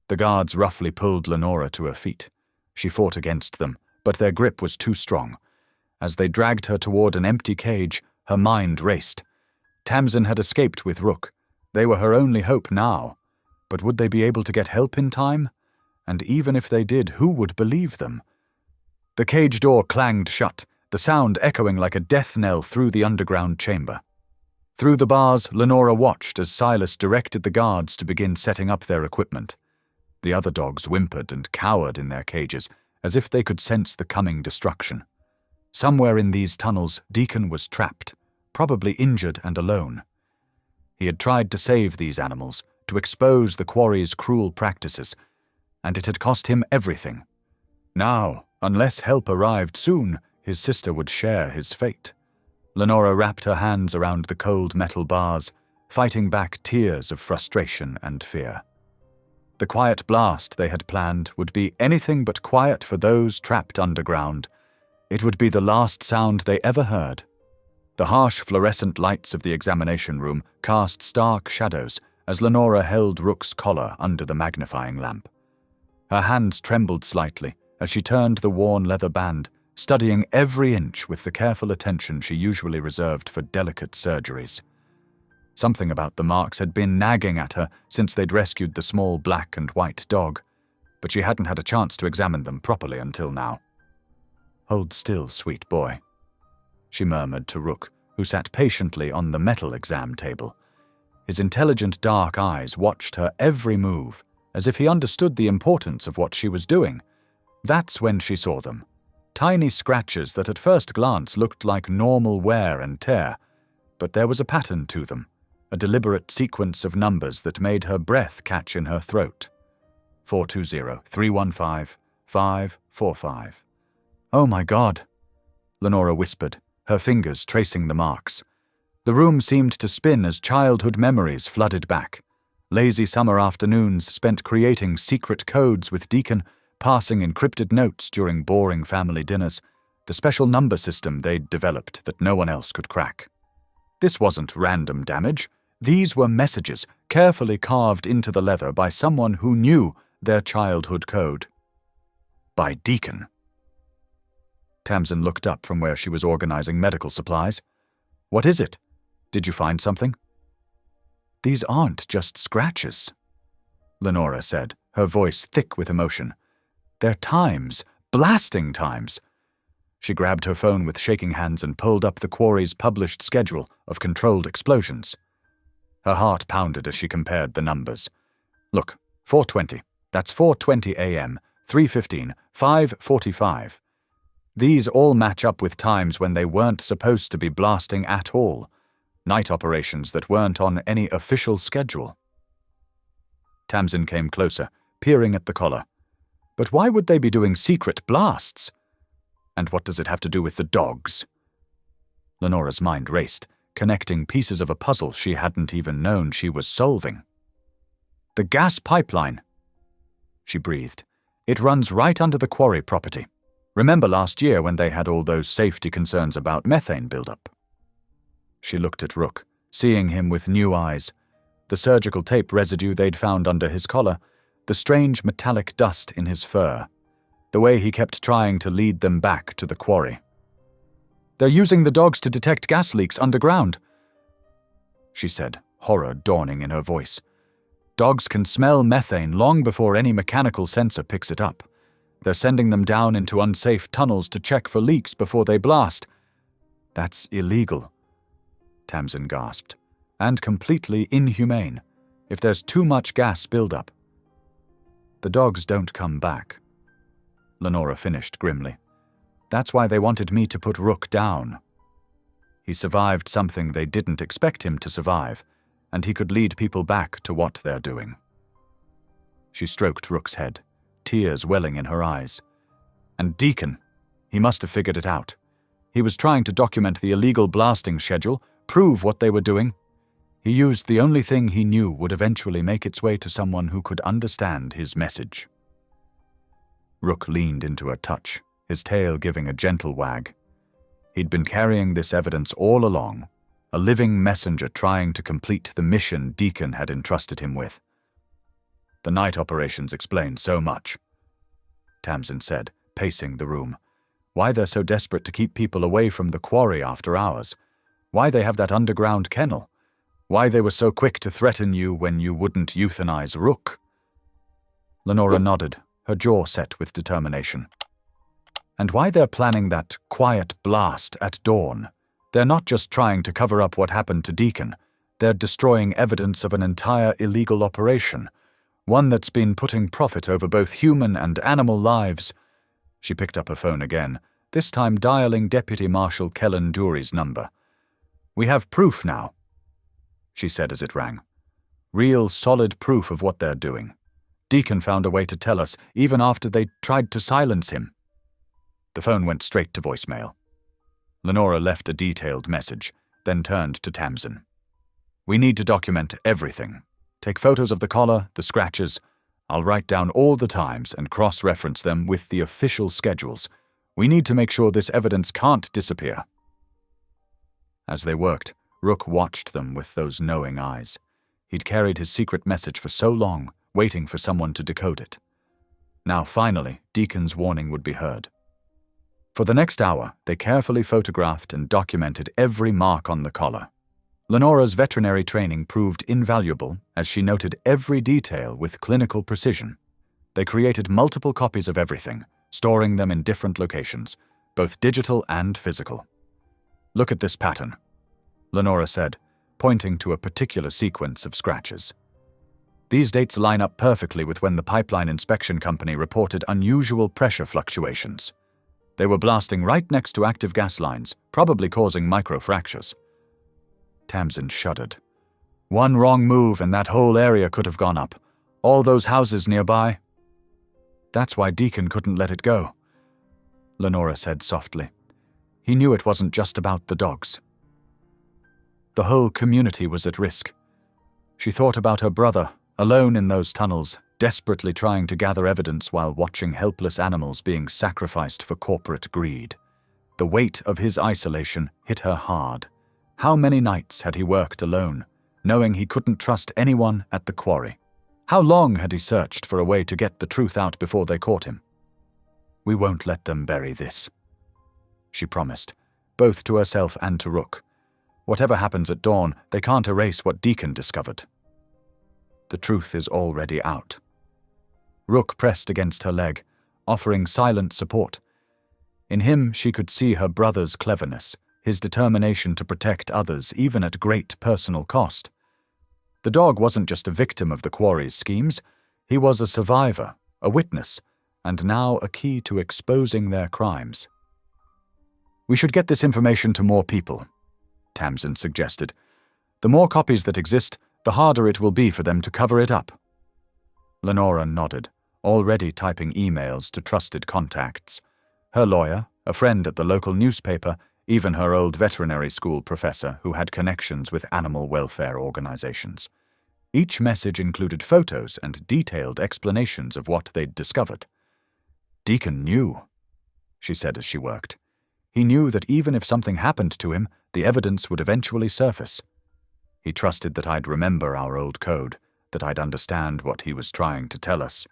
The guards roughly pulled Lenora to her feet. She fought against them, but their grip was too strong. As they dragged her toward an empty cage, her mind raced. Tamsin had escaped with Rook. They were her only hope now. But would they be able to get help in time? And even if they did, who would believe them? The cage door clanged shut, the sound echoing like a death knell through the underground chamber. Through the bars, Lenora watched as Silas directed the guards to begin setting up their equipment. The other dogs whimpered and cowered in their cages, as if they could sense the coming destruction. Somewhere in these tunnels, Deacon was trapped, probably injured and alone. He had tried to save these animals, to expose the quarry's cruel practices, and it had cost him everything. Now, unless help arrived soon, his sister would share his fate. Lenora wrapped her hands around the cold metal bars, fighting back tears of frustration and fear. The quiet blast they had planned would be anything but quiet for those trapped underground. It would be the last sound they ever heard. The harsh fluorescent lights of the examination room cast stark shadows as Lenora held Rook's collar under the magnifying lamp. Her hands trembled slightly as she turned the worn leather band, studying every inch with the careful attention she usually reserved for delicate surgeries. Something about the marks had been nagging at her since they'd rescued the small black and white dog, but she hadn't had a chance to examine them properly until now. "Hold still, sweet boy," she murmured to Rook, who sat patiently on the metal exam table. His intelligent dark eyes watched her every move, as if he understood the importance of what she was doing. That's when she saw them. Tiny scratches that at first glance looked like normal wear and tear, but there was a pattern to them, a deliberate sequence of numbers that made her breath catch in her throat. 420, 315, 545. "Oh my God," Lenora whispered, her fingers tracing the marks. The room seemed to spin as childhood memories flooded back. Lazy summer afternoons spent creating secret codes with Deacon, passing encrypted notes during boring family dinners, the special number system they'd developed that no one else could crack. This wasn't random damage. These were messages carefully carved into the leather by someone who knew their childhood code. By Deacon. Tamsin looked up from where she was organizing medical supplies. "What is it? Did you find something?" "These aren't just scratches," Lenora said, her voice thick with emotion. "They're times, blasting times." She grabbed her phone with shaking hands and pulled up the quarry's published schedule of controlled explosions. Her heart pounded as she compared the numbers. "Look, 4:20. That's 4:20 a.m., 3:15, 5:45. These all match up with times when they weren't supposed to be blasting at all. Night operations that weren't on any official schedule." Tamsin came closer, peering at the collar. "But why would they be doing secret blasts? And what does it have to do with the dogs?" Lenora's mind raced, connecting pieces of a puzzle she hadn't even known she was solving. "The gas pipeline," she breathed. "It runs right under the quarry property. Remember last year when they had all those safety concerns about methane buildup?" She looked at Rook, seeing him with new eyes. The surgical tape residue they'd found under his collar, the strange metallic dust in his fur, the way he kept trying to lead them back to the quarry. "They're using the dogs to detect gas leaks underground," she said, horror dawning in her voice. "Dogs can smell methane long before any mechanical sensor picks it up. They're sending them down into unsafe tunnels to check for leaks before they blast." "That's illegal," Tamsin gasped, "and completely inhumane. If there's too much gas buildup." "The dogs don't come back," Lenora finished grimly. "That's why they wanted me to put Rook down. He survived something they didn't expect him to survive, and he could lead people back to what they're doing." She stroked Rook's head, tears welling in her eyes. "And Deacon, he must have figured it out. He was trying to document the illegal blasting schedule, prove what they were doing. He used the only thing he knew would eventually make its way to someone who could understand his message." Rook leaned into her touch, his tail giving a gentle wag. He'd been carrying this evidence all along, a living messenger trying to complete the mission Deacon had entrusted him with. "The night operations explain so much," Tamsin said, pacing the room. "Why they're so desperate to keep people away from the quarry after hours. Why they have that underground kennel. Why they were so quick to threaten you when you wouldn't euthanize Rook." Lenora nodded, her jaw set with determination. "And why they're planning that quiet blast at dawn. They're not just trying to cover up what happened to Deacon. They're destroying evidence of an entire illegal operation, one that's been putting profit over both human and animal lives." She picked up her phone again, this time dialing Deputy Marshal Kellen Dury's number. "We have proof now," she said as it rang. "Real, solid proof of what they're doing. Deacon found a way to tell us, even after they tried to silence him." The phone went straight to voicemail. Lenora left a detailed message, then turned to Tamsin. "We need to document everything. Take photos of the collar, the scratches. I'll write down all the times and cross-reference them with the official schedules. We need to make sure this evidence can't disappear." As they worked, Rook watched them with those knowing eyes. He'd carried his secret message for so long, waiting for someone to decode it. Now finally, Deacon's warning would be heard. For the next hour, they carefully photographed and documented every mark on the collar. Lenora's veterinary training proved invaluable as she noted every detail with clinical precision. They created multiple copies of everything, storing them in different locations, both digital and physical. "Look at this pattern," Lenora said, pointing to a particular sequence of scratches. "These dates line up perfectly with when the pipeline inspection company reported unusual pressure fluctuations. They were blasting right next to active gas lines, probably causing microfractures." Tamsin shuddered. "One wrong move and that whole area could have gone up. All those houses nearby." "That's why Deacon couldn't let it go," Lenora said softly. "He knew it wasn't just about the dogs. The whole community was at risk." She thought about her brother, alone in those tunnels, desperately trying to gather evidence while watching helpless animals being sacrificed for corporate greed. The weight of his isolation hit her hard. How many nights had he worked alone, knowing he couldn't trust anyone at the quarry? How long had he searched for a way to get the truth out before they caught him? "We won't let them bury this," she promised, both to herself and to Rook. "Whatever happens at dawn, they can't erase what Deacon discovered. The truth is already out." Rook pressed against her leg, offering silent support. In him she could see her brother's cleverness, his determination to protect others even at great personal cost. The dog wasn't just a victim of the quarry's schemes, he was a survivor, a witness, and now a key to exposing their crimes. "We should get this information to more people," Tamsin suggested. "The more copies that exist, the harder it will be for them to cover it up." Lenora nodded, already typing emails to trusted contacts. Her lawyer, a friend at the local newspaper, even her old veterinary school professor who had connections with animal welfare organizations. Each message included photos and detailed explanations of what they'd discovered. "Deacon knew," she said as she worked. "He knew that even if something happened to him, the evidence would eventually surface. He trusted that I'd remember our old code, that I'd understand what he was trying to tell us."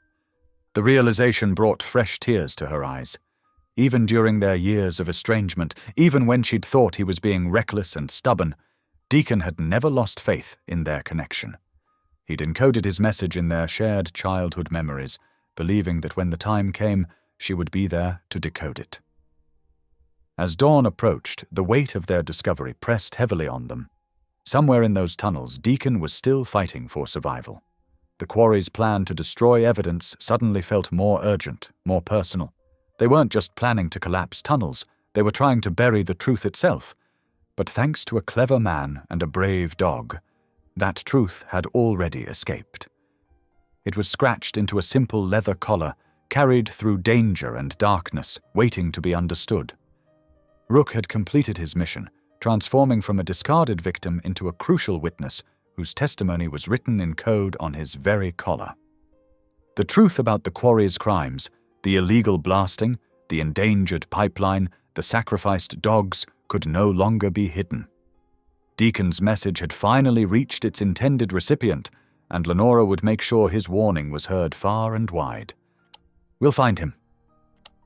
The realization brought fresh tears to her eyes. Even during their years of estrangement, even when she'd thought he was being reckless and stubborn, Deacon had never lost faith in their connection. He'd encoded his message in their shared childhood memories, believing that when the time came, she would be there to decode it. As dawn approached, the weight of their discovery pressed heavily on them. Somewhere in those tunnels, Deacon was still fighting for survival. The quarry's plan to destroy evidence suddenly felt more urgent, more personal. They weren't just planning to collapse tunnels, they were trying to bury the truth itself. But thanks to a clever man and a brave dog, that truth had already escaped. It was scratched into a simple leather collar, carried through danger and darkness, waiting to be understood. Rook had completed his mission, transforming from a discarded victim into a crucial witness whose testimony was written in code on his very collar. The truth about the quarry's crimes, the illegal blasting, the endangered pipeline, The sacrificed dogs could no longer be hidden. Deacon's message had finally reached its intended recipient, and Lenora would make sure his warning was heard far and wide. "We'll find him,"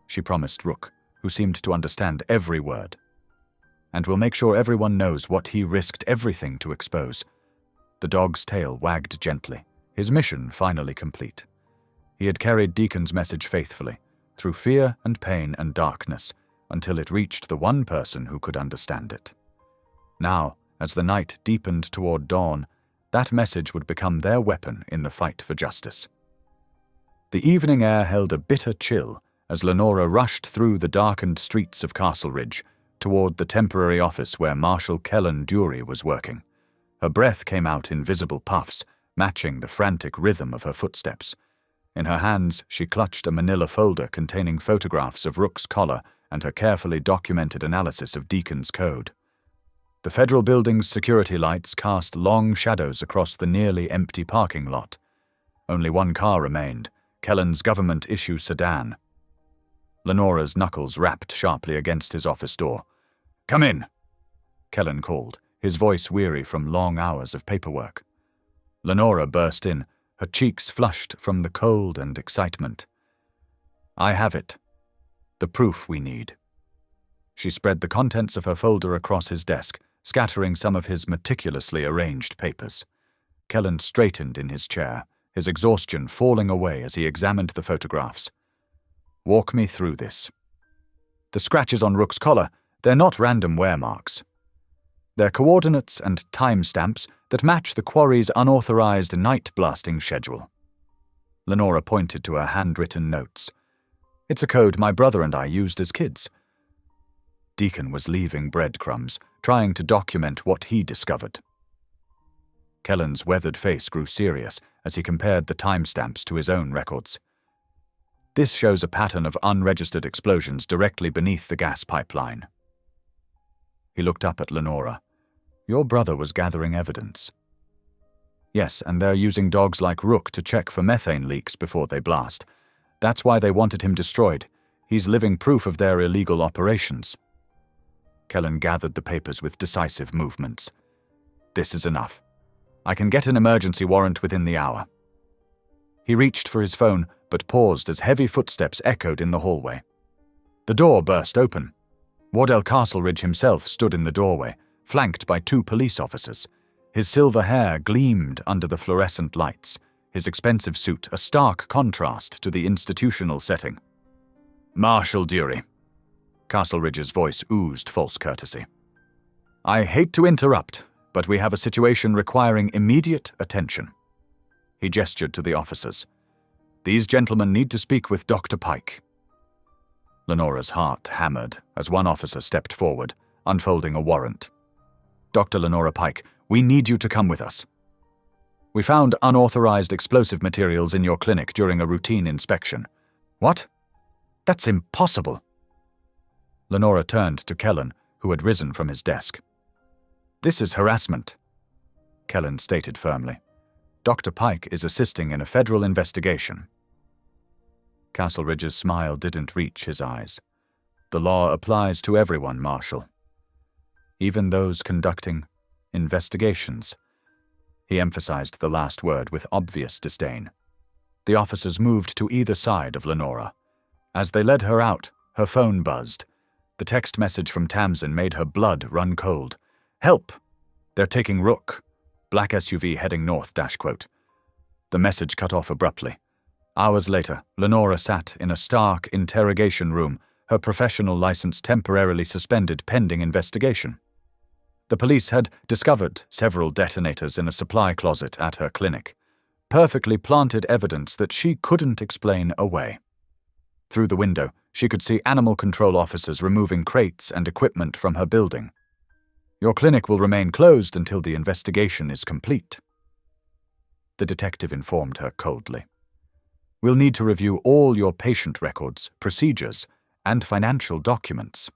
she promised Rook, who seemed to understand every word. "And we'll make sure everyone knows what he risked everything to expose." The dog's tail wagged gently, his mission finally complete. He had carried Deacon's message faithfully, through fear and pain and darkness, until it reached the one person who could understand it. Now, as the night deepened toward dawn, that message would become their weapon in the fight for justice. The evening air held a bitter chill as Lenora rushed through the darkened streets of Castle Ridge toward the temporary office where Marshal Kellen Dury was working. Her breath came out in visible puffs, matching the frantic rhythm of her footsteps. In her hands, she clutched a manila folder containing photographs of Rook's collar and her carefully documented analysis of Deacon's code. The federal building's security lights cast long shadows across the nearly empty parking lot. Only one car remained, Kellen's government-issue sedan. Lenora's knuckles rapped sharply against his office door. "Come in," Kellen called, his voice weary from long hours of paperwork. Lenora burst in, her cheeks flushed from the cold and excitement. "I have it. The proof we need." She spread the contents of her folder across his desk, scattering some of his meticulously arranged papers. Kellen straightened in his chair, his exhaustion falling away as he examined the photographs. "Walk me through this." "The scratches on Rook's collar, they're not random wear marks. They're coordinates and timestamps that match the quarry's unauthorized night blasting schedule." Lenora pointed to her handwritten notes. "It's a code my brother and I used as kids." Deacon was leaving breadcrumbs, trying to document what he discovered. Kellen's weathered face grew serious as he compared the timestamps to his own records. "This shows a pattern of unregistered explosions directly beneath the gas pipeline." He looked up at Lenora. "Your brother was gathering evidence." "Yes, and they're using dogs like Rook to check for methane leaks before they blast. That's why they wanted him destroyed. He's living proof of their illegal operations." Kellen gathered the papers with decisive movements. "This is enough. I can get an emergency warrant within the hour." He reached for his phone, but paused as heavy footsteps echoed in the hallway. The door burst open. Wardell Castleridge himself stood in the doorway, flanked by 2 police officers. His silver hair gleamed under the fluorescent lights, his expensive suit a stark contrast to the institutional setting. "Marshal Dury." Castleridge's voice oozed false courtesy. "I hate to interrupt, but we have a situation requiring immediate attention." He gestured to the officers. "These gentlemen need to speak with Dr. Pike." Lenora's heart hammered as one officer stepped forward, unfolding a warrant. "Dr. Lenora Pike, we need you to come with us. We found unauthorized explosive materials in your clinic during a routine inspection." "What? That's impossible." Lenora turned to Kellen, who had risen from his desk. "This is harassment," Kellen stated firmly. "Dr. Pike is assisting in a federal investigation." Castleridge's smile didn't reach his eyes. "The law applies to everyone, Marshal. Even those conducting investigations." He emphasized the last word with obvious disdain. The officers moved to either side of Lenora. As they led her out, her phone buzzed. The text message from Tamsin made her blood run cold. "Help! They're taking Rook. Black SUV heading north." The message cut off abruptly. Hours later, Lenora sat in a stark interrogation room, her professional license temporarily suspended pending investigation. The police had discovered several detonators in a supply closet at her clinic, perfectly planted evidence that she couldn't explain away. Through the window, she could see animal control officers removing crates and equipment from her building. "Your clinic will remain closed until the investigation is complete," the detective informed her coldly. "We'll need to review all your patient records, procedures, and financial documents."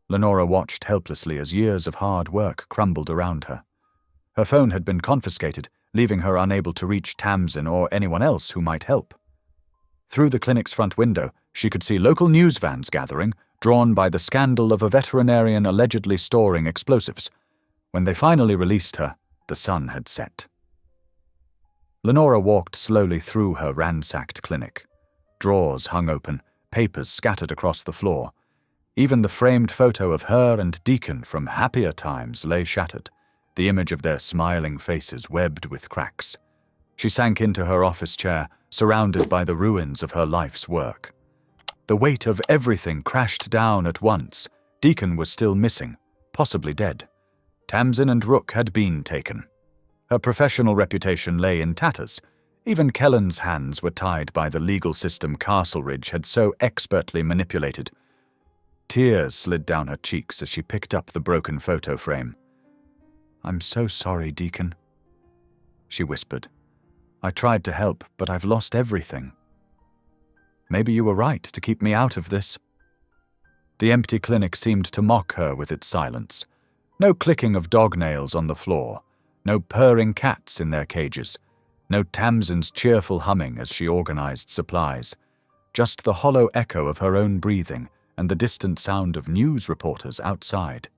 Lenora watched helplessly as years of hard work crumbled around her. Her phone had been confiscated, leaving her unable to reach Tamsin or anyone else who might help. Through the clinic's front window, she could see local news vans gathering, drawn by the scandal of a veterinarian allegedly storing explosives. When they finally released her, the sun had set. Lenora walked slowly through her ransacked clinic. Drawers hung open, papers scattered across the floor. Even the framed photo of her and Deacon from happier times lay shattered, the image of their smiling faces webbed with cracks. She sank into her office chair, surrounded by the ruins of her life's work. The weight of everything crashed down at once. Deacon was still missing, possibly dead. Tamsin and Rook had been taken. Her professional reputation lay in tatters. Even Kellen's hands were tied by the legal system Castleridge had so expertly manipulated. Tears slid down her cheeks as she picked up the broken photo frame. "I'm so sorry, Deacon," she whispered. "I tried to help, but I've lost everything. Maybe you were right to keep me out of this." The empty clinic seemed to mock her with its silence. No clicking of dog nails on the floor, no purring cats in their cages, no Tamsin's cheerful humming as she organized supplies, just the hollow echo of her own breathing and the distant sound of news reporters outside.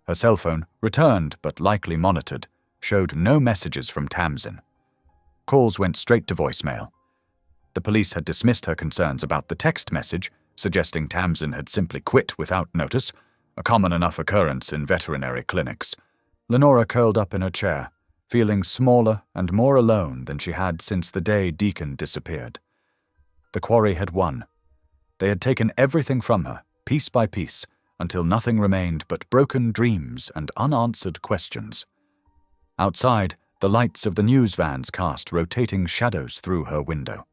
Her cell phone, returned but likely monitored, showed no messages from Tamsin. Calls went straight to voicemail. The police had dismissed her concerns about the text message, suggesting Tamsin had simply quit without notice, a common enough occurrence in veterinary clinics. Lenora curled up in her chair, feeling smaller and more alone than she had since the day Deacon disappeared. The quarry had won. They had taken everything from her, piece by piece, until nothing remained but broken dreams and unanswered questions. Outside, the lights of the news vans cast rotating shadows through her window.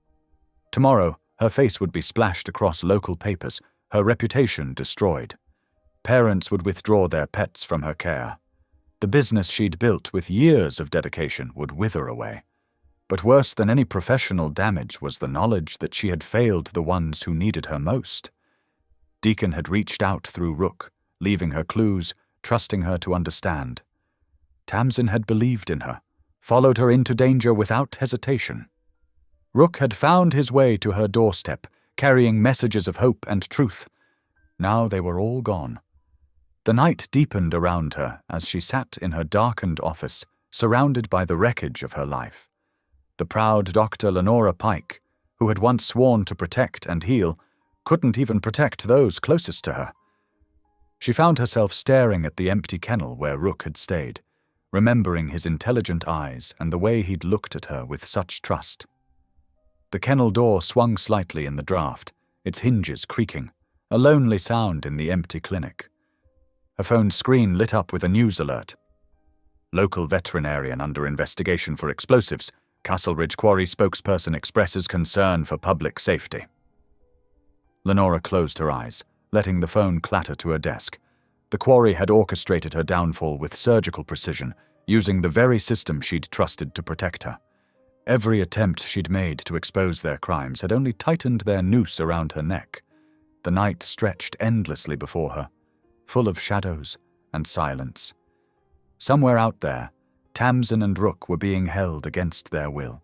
Tomorrow, her face would be splashed across local papers, her reputation destroyed. Parents would withdraw their pets from her care. The business she'd built with years of dedication would wither away. But worse than any professional damage was the knowledge that she had failed the ones who needed her most. Deacon had reached out through Rook, leaving her clues, trusting her to understand. Tamsin had believed in her, followed her into danger without hesitation. Rook had found his way to her doorstep, carrying messages of hope and truth. Now they were all gone. The night deepened around her as she sat in her darkened office, surrounded by the wreckage of her life. The proud Dr. Lenora Pike, who had once sworn to protect and heal, couldn't even protect those closest to her. She found herself staring at the empty kennel where Rook had stayed, remembering his intelligent eyes and the way he'd looked at her with such trust. The kennel door swung slightly in the draft, its hinges creaking, a lonely sound in the empty clinic. Her phone's screen lit up with a news alert. Local veterinarian under investigation for explosives. Castleridge Quarry spokesperson expresses concern for public safety. Lenora closed her eyes, letting the phone clatter to her desk. The quarry had orchestrated her downfall with surgical precision, using the very system she'd trusted to protect her. Every attempt she'd made to expose their crimes had only tightened their noose around her neck. The night stretched endlessly before her, full of shadows and silence. Somewhere out there, Tamsin and Rook were being held against their will.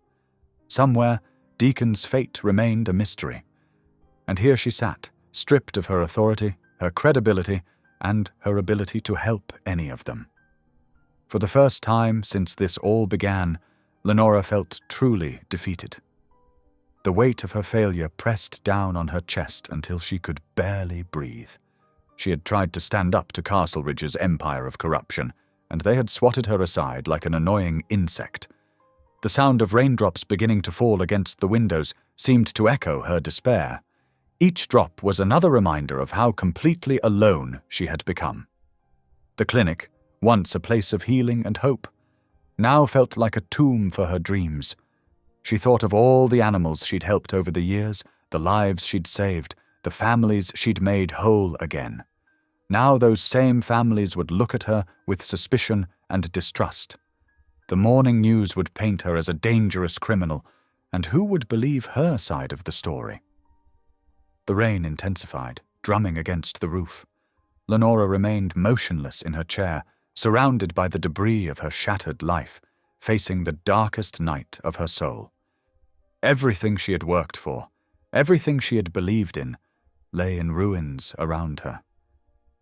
Somewhere, Deacon's fate remained a mystery. And here she sat, stripped of her authority, her credibility, and her ability to help any of them. For the first time since this all began, Lenora felt truly defeated. The weight of her failure pressed down on her chest until she could barely breathe. She had tried to stand up to Castleridge's empire of corruption, and they had swatted her aside like an annoying insect. The sound of raindrops beginning to fall against the windows seemed to echo her despair. Each drop was another reminder of how completely alone she had become. The clinic, once a place of healing and hope, now felt like a tomb for her dreams. She thought of all the animals she'd helped over the years, the lives she'd saved, the families she'd made whole again. Now those same families would look at her with suspicion and distrust. The morning news would paint her as a dangerous criminal, and who would believe her side of the story? The rain intensified, drumming against the roof. Lenora remained motionless in her chair, surrounded by the debris of her shattered life, facing the darkest night of her soul. Everything she had worked for, everything she had believed in, lay in ruins around her.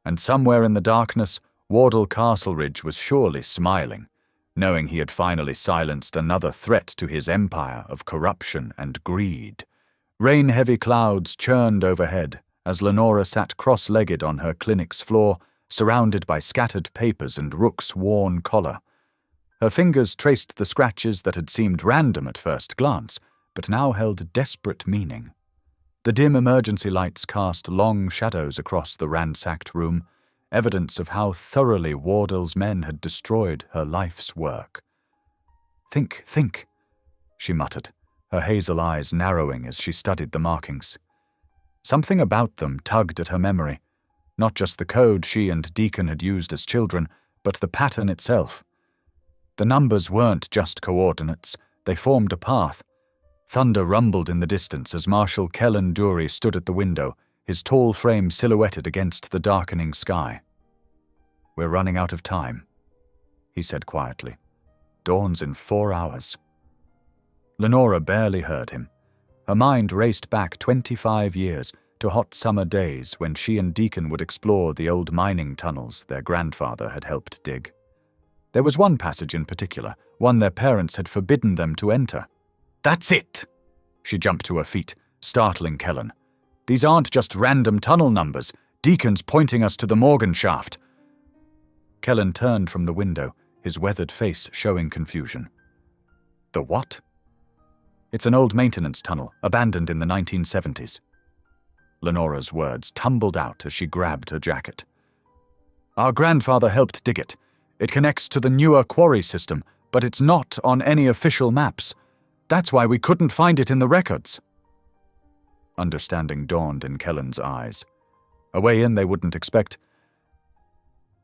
And somewhere in the darkness, Wardle Castleridge was surely smiling, knowing he had finally silenced another threat to his empire of corruption and greed. Rain-heavy clouds churned overhead as Lenora sat cross-legged on her clinic's floor, surrounded by scattered papers and Rook's worn collar. Her fingers traced the scratches that had seemed random at first glance, but now held desperate meaning. The dim emergency lights cast long shadows across the ransacked room, evidence of how thoroughly Wardle's men had destroyed her life's work. Think, she muttered, her hazel eyes narrowing as she studied the markings. Something about them tugged at her memory, not just the code she and Deacon had used as children, but the pattern itself. The numbers weren't just coordinates, they formed a path. Thunder rumbled in the distance as Marshal Kellen Dury stood at the window, his tall frame silhouetted against the darkening sky. "We're running out of time," he said quietly. "Dawn's in 4 hours." Lenora barely heard him. Her mind raced back 25 years to hot summer days when she and Deacon would explore the old mining tunnels their grandfather had helped dig. There was one passage in particular, one their parents had forbidden them to enter. "That's it!" She jumped to her feet, startling Kellen. "These aren't just random tunnel numbers. Deacon's pointing us to the Morgan shaft." Kellen turned from the window, his weathered face showing confusion. "The what?" "It's an old maintenance tunnel, abandoned in the 1970s. Lenora's words tumbled out as she grabbed her jacket. "Our grandfather helped dig it. It connects to the newer quarry system, but it's not on any official maps. That's why we couldn't find it in the records." Understanding dawned in Kellen's eyes. A way in they wouldn't expect.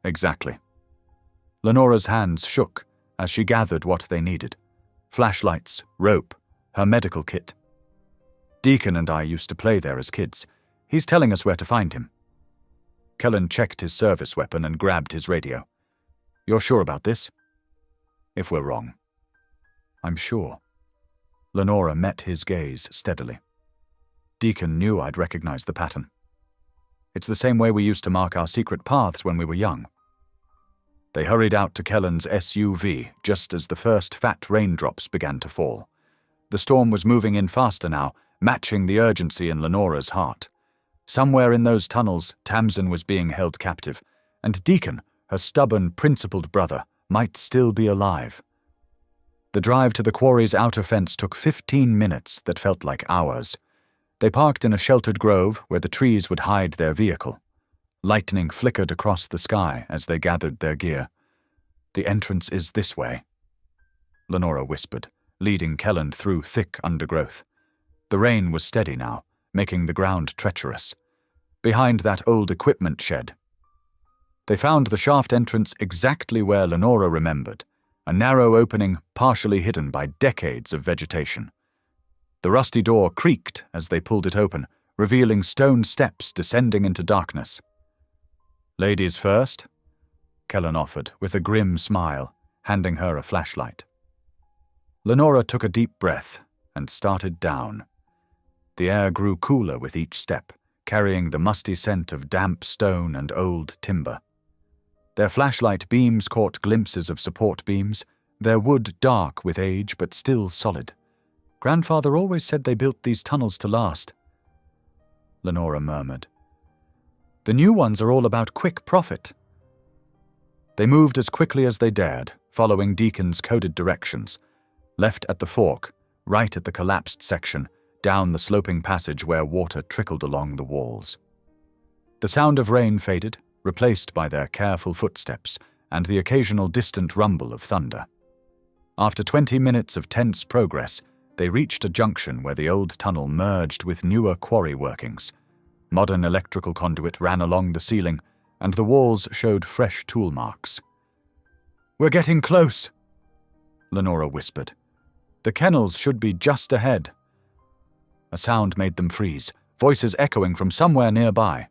Exactly. Lenora's hands shook as she gathered what they needed. Flashlights, rope, her medical kit. "Deacon and I used to play there as kids. He's telling us where to find him." Kellen checked his service weapon and grabbed his radio. "You're sure about this?" "If we're wrong." "I'm sure." Lenora met his gaze steadily. "Deacon knew I'd recognize the pattern. It's the same way we used to mark our secret paths when we were young." They hurried out to Kellen's SUV just as the first fat raindrops began to fall. The storm was moving in faster now, matching the urgency in Lenora's heart. Somewhere in those tunnels, Tamsin was being held captive, and Deacon, her stubborn, principled brother, might still be alive. The drive to the quarry's outer fence took 15 minutes that felt like hours. They parked in a sheltered grove where the trees would hide their vehicle. Lightning flickered across the sky as they gathered their gear. "The entrance is this way," Lenora whispered, leading Kellen through thick undergrowth. The rain was steady now, making the ground treacherous. Behind that old equipment shed. They found the shaft entrance exactly where Lenora remembered, a narrow opening partially hidden by decades of vegetation. The rusty door creaked as they pulled it open, revealing stone steps descending into darkness. "Ladies first," Kellen offered with a grim smile, handing her a flashlight. Lenora took a deep breath and started down. The air grew cooler with each step, carrying the musty scent of damp stone and old timber. Their flashlight beams caught glimpses of support beams, their wood dark with age but still solid. "Grandfather always said they built these tunnels to last," Lenora murmured. "The new ones are all about quick profit." They moved as quickly as they dared, following Deacon's coded directions. Left at the fork, right at the collapsed section, down the sloping passage where water trickled along the walls. The sound of rain faded, replaced by their careful footsteps and the occasional distant rumble of thunder. After 20 minutes of tense progress, they reached a junction where the old tunnel merged with newer quarry workings. Modern electrical conduit ran along the ceiling, and the walls showed fresh tool marks. "We're getting close," Lenora whispered. "The kennels should be just ahead." A sound made them freeze, voices echoing from somewhere nearby.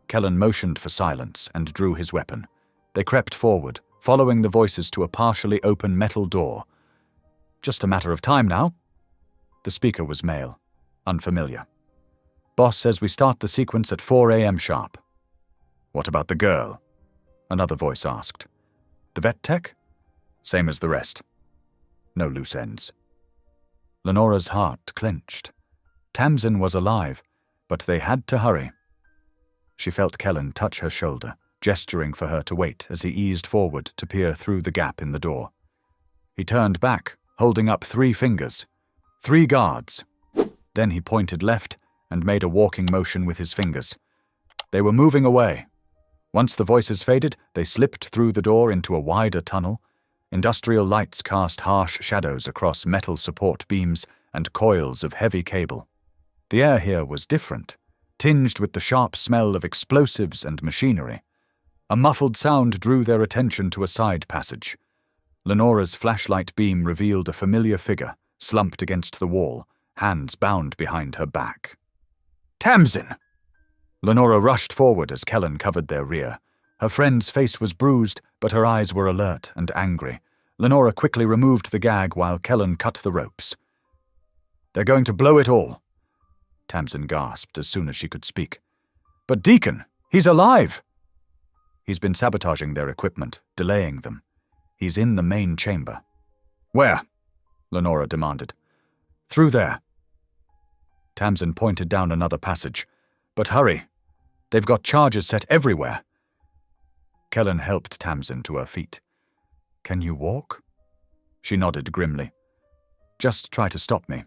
Kellen motioned for silence and drew his weapon. They crept forward, following the voices to a partially open metal door. "Just a matter of time now." The speaker was male, unfamiliar. Boss says we start the sequence at 4 a.m. sharp. What about the girl? Another voice asked. The vet tech? Same as the rest. No loose ends. Lenora's heart clenched. Tamsin was alive, but they had to hurry. She felt Kellen touch her shoulder, gesturing for her to wait as he eased forward to peer through the gap in the door. He turned back, holding up 3 fingers. 3 guards. Then he pointed left and made a walking motion with his fingers. They were moving away. Once the voices faded, they slipped through the door into a wider tunnel. Industrial lights cast harsh shadows across metal support beams and coils of heavy cable. The air here was different, tinged with the sharp smell of explosives and machinery. A muffled sound drew their attention to a side passage. Lenora's flashlight beam revealed a familiar figure, slumped against the wall, hands bound behind her back. Tamsin! Lenora rushed forward as Kellen covered their rear. Her friend's face was bruised, but her eyes were alert and angry. Lenora quickly removed the gag while Kellen cut the ropes. They're going to blow it all, Tamsin gasped as soon as she could speak. But Deacon, he's alive! He's been sabotaging their equipment, delaying them. He's in the main chamber. Where? Lenora demanded. Through there. Tamsin pointed down another passage. But hurry. They've got charges set everywhere. Kellen helped Tamsin to her feet. Can you walk? She nodded grimly. Just try to stop me.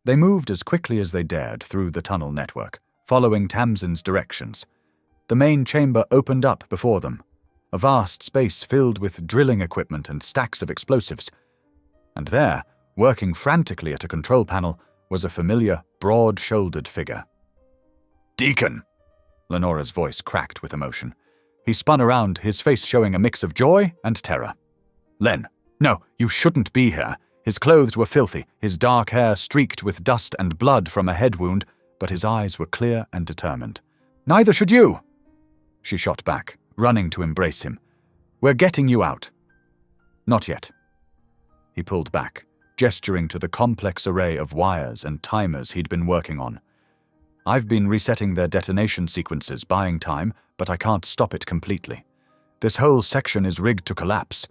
They moved as quickly as they dared through the tunnel network, following Tamsin's directions. The main chamber opened up before them, a vast space filled with drilling equipment and stacks of explosives. And there, working frantically at a control panel, was a familiar, broad-shouldered figure. Deacon! Lenora's voice cracked with emotion. He spun around, his face showing a mix of joy and terror. Len, no, you shouldn't be here. His clothes were filthy, his dark hair streaked with dust and blood from a head wound, but his eyes were clear and determined. Neither should you! She shot back, running to embrace him. We're getting you out. Not yet. He pulled back, gesturing to the complex array of wires and timers he'd been working on. I've been resetting their detonation sequences, buying time, but I can't stop it completely. This whole section is rigged to collapse.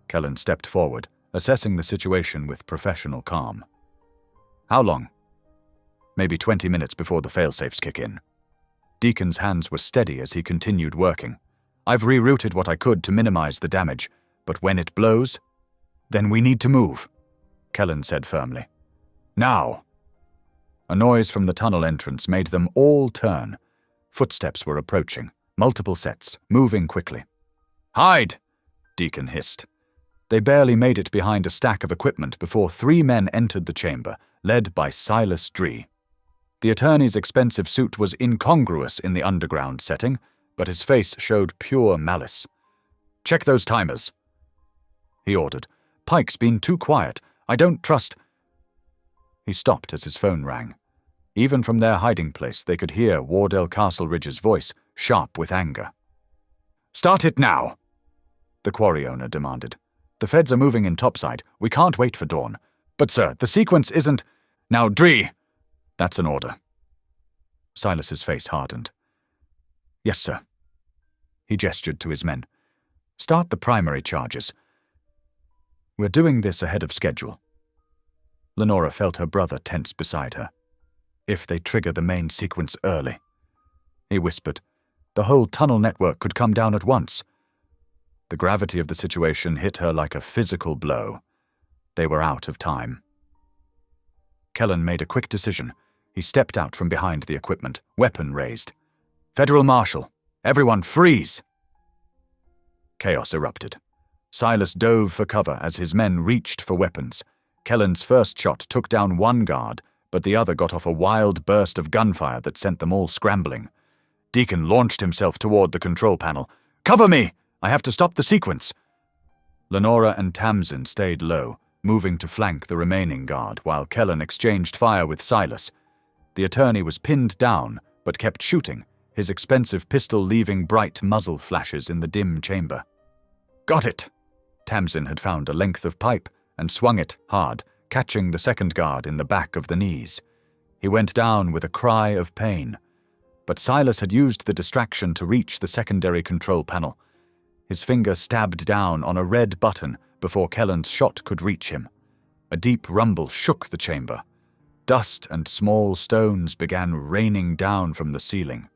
Kellen stepped forward, assessing the situation with professional calm. How long? Maybe 20 minutes before the failsafes kick in. Deacon's hands were steady as he continued working. I've rerouted what I could to minimize the damage, but when it blows, then we need to move, Kellen said firmly. Now! A noise from the tunnel entrance made them all turn. Footsteps were approaching, multiple sets, moving quickly. Hide! Deacon hissed. They barely made it behind a stack of equipment before 3 men entered the chamber, led by Silas Dree. The attorney's expensive suit was incongruous in the underground setting, but his face showed pure malice. Check those timers, he ordered. Pike's been too quiet. I don't trust... He stopped as his phone rang. Even from their hiding place, they could hear Wardell Castleridge's voice, sharp with anger. Start it now, the quarry owner demanded. The feds are moving in topside. We can't wait for dawn. But, sir, the sequence isn't... Now, Dree! That's an order. Silas's face hardened. Yes, sir. He gestured to his men. Start the primary charges. We're doing this ahead of schedule. Lenora felt her brother tense beside her. If they trigger the main sequence early, he whispered, the whole tunnel network could come down at once. The gravity of the situation hit her like a physical blow. They were out of time. Kellen made a quick decision. He stepped out from behind the equipment, weapon raised. Federal Marshal, everyone freeze! Chaos erupted. Silas dove for cover as his men reached for weapons. Kellen's first shot took down one guard, but the other got off a wild burst of gunfire that sent them all scrambling. Deacon launched himself toward the control panel. Cover me! I have to stop the sequence! Lenora and Tamsin stayed low, moving to flank the remaining guard, while Kellen exchanged fire with Silas. The attorney was pinned down, but kept shooting, his expensive pistol leaving bright muzzle flashes in the dim chamber. Got it! Tamsin had found a length of pipe and swung it hard, catching the second guard in the back of the knees. He went down with a cry of pain, but Silas had used the distraction to reach the secondary control panel. His finger stabbed down on a red button before Kellen's shot could reach him. A deep rumble shook the chamber. Dust and small stones began raining down from the ceiling.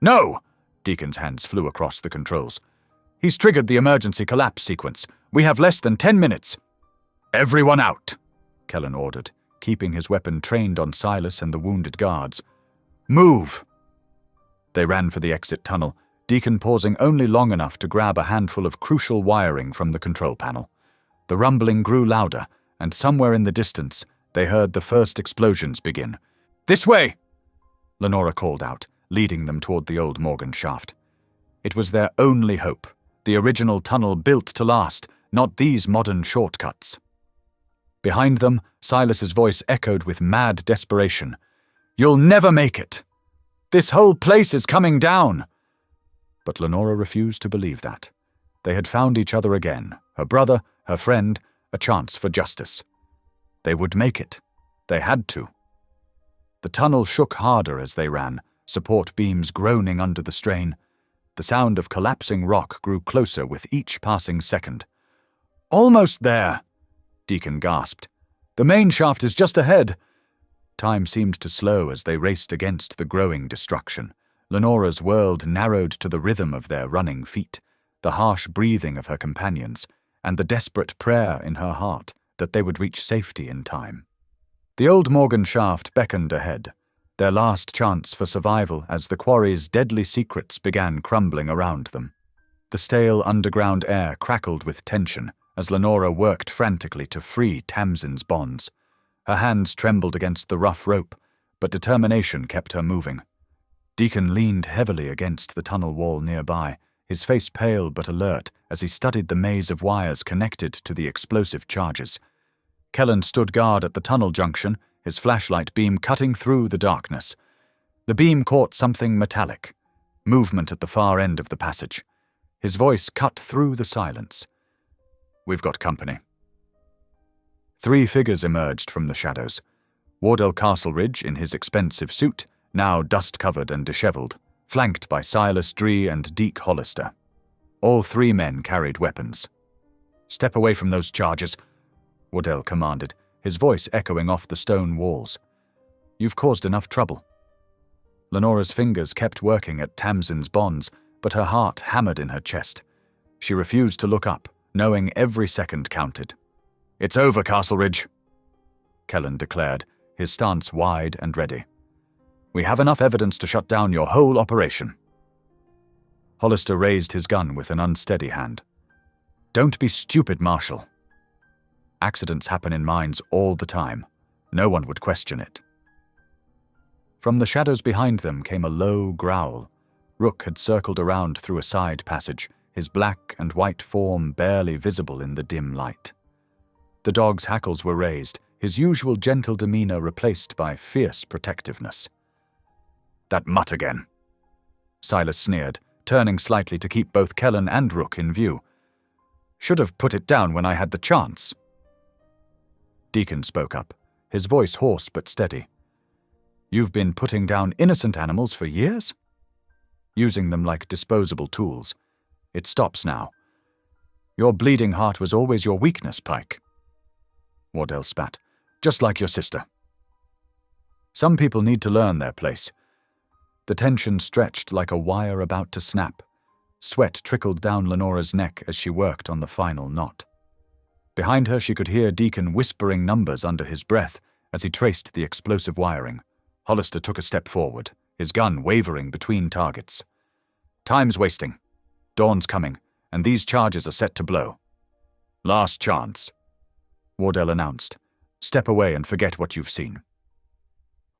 "No!" Deacon's hands flew across the controls. "He's triggered the emergency collapse sequence. We have less than 10 minutes. "Everyone out!" Kellen ordered, keeping his weapon trained on Silas and the wounded guards. "Move!" They ran for the exit tunnel, Deacon pausing only long enough to grab a handful of crucial wiring from the control panel. The rumbling grew louder, and somewhere in the distance, they heard the first explosions begin. "This way!" Lenora called out, leading them toward the old Morgan shaft. It was their only hope, the original tunnel built to last, not these modern shortcuts. Behind them, Silas's voice echoed with mad desperation. "You'll never make it! This whole place is coming down!" But Lenora refused to believe that. They had found each other again, her brother, her friend, a chance for justice. They would make it. They had to. The tunnel shook harder as they ran, support beams groaning under the strain. The sound of collapsing rock grew closer with each passing second. "Almost there!" Deacon gasped. "The main shaft is just ahead." Time seemed to slow as they raced against the growing destruction. Lenora's world narrowed to the rhythm of their running feet, the harsh breathing of her companions, and the desperate prayer in her heart that they would reach safety in time. The old Morgan shaft beckoned ahead, their last chance for survival as the quarry's deadly secrets began crumbling around them. The stale underground air crackled with tension as Lenora worked frantically to free Tamsin's bonds. Her hands trembled against the rough rope, but determination kept her moving. Deacon leaned heavily against the tunnel wall nearby, his face pale but alert as he studied the maze of wires connected to the explosive charges. Kellen stood guard at the tunnel junction, his flashlight beam cutting through the darkness. The beam caught something metallic, movement at the far end of the passage. His voice cut through the silence. "We've got company." 3 figures emerged from the shadows. Wardell Castleridge in his expensive suit, now dust-covered and disheveled, flanked by Silas Dree and Deke Hollister. All 3 men carried weapons. "Step away from those charges," Wardell commanded, his voice echoing off the stone walls. "You've caused enough trouble." Lenora's fingers kept working at Tamsin's bonds, but her heart hammered in her chest. She refused to look up, knowing every second counted. "It's over, Castleridge," Kellen declared, his stance wide and ready. "We have enough evidence to shut down your whole operation." Hollister raised his gun with an unsteady hand. "Don't be stupid, Marshal." Accidents happen in mines all the time. No one would question it. From the shadows behind them came a low growl. Rook had circled around through a side passage, his black and white form barely visible in the dim light. The dog's hackles were raised, his usual gentle demeanor replaced by fierce protectiveness. "That mutt again," Silas sneered, turning slightly to keep both Kellen and Rook in view. "Should have put it down when I had the chance." Deacon spoke up, his voice hoarse but steady. "You've been putting down innocent animals for years? Using them like disposable tools. It stops now. Your bleeding heart was always your weakness, Pike." Wardell spat. "Just like your sister." Some people need to learn their place. The tension stretched like a wire about to snap. Sweat trickled down Lenora's neck as she worked on the final knot. Behind her she could hear Deacon whispering numbers under his breath as he traced the explosive wiring. Hollister took a step forward, his gun wavering between targets. "Time's wasting. Dawn's coming, and these charges are set to blow." "Last chance," Wardell announced. "Step away and forget what you've seen.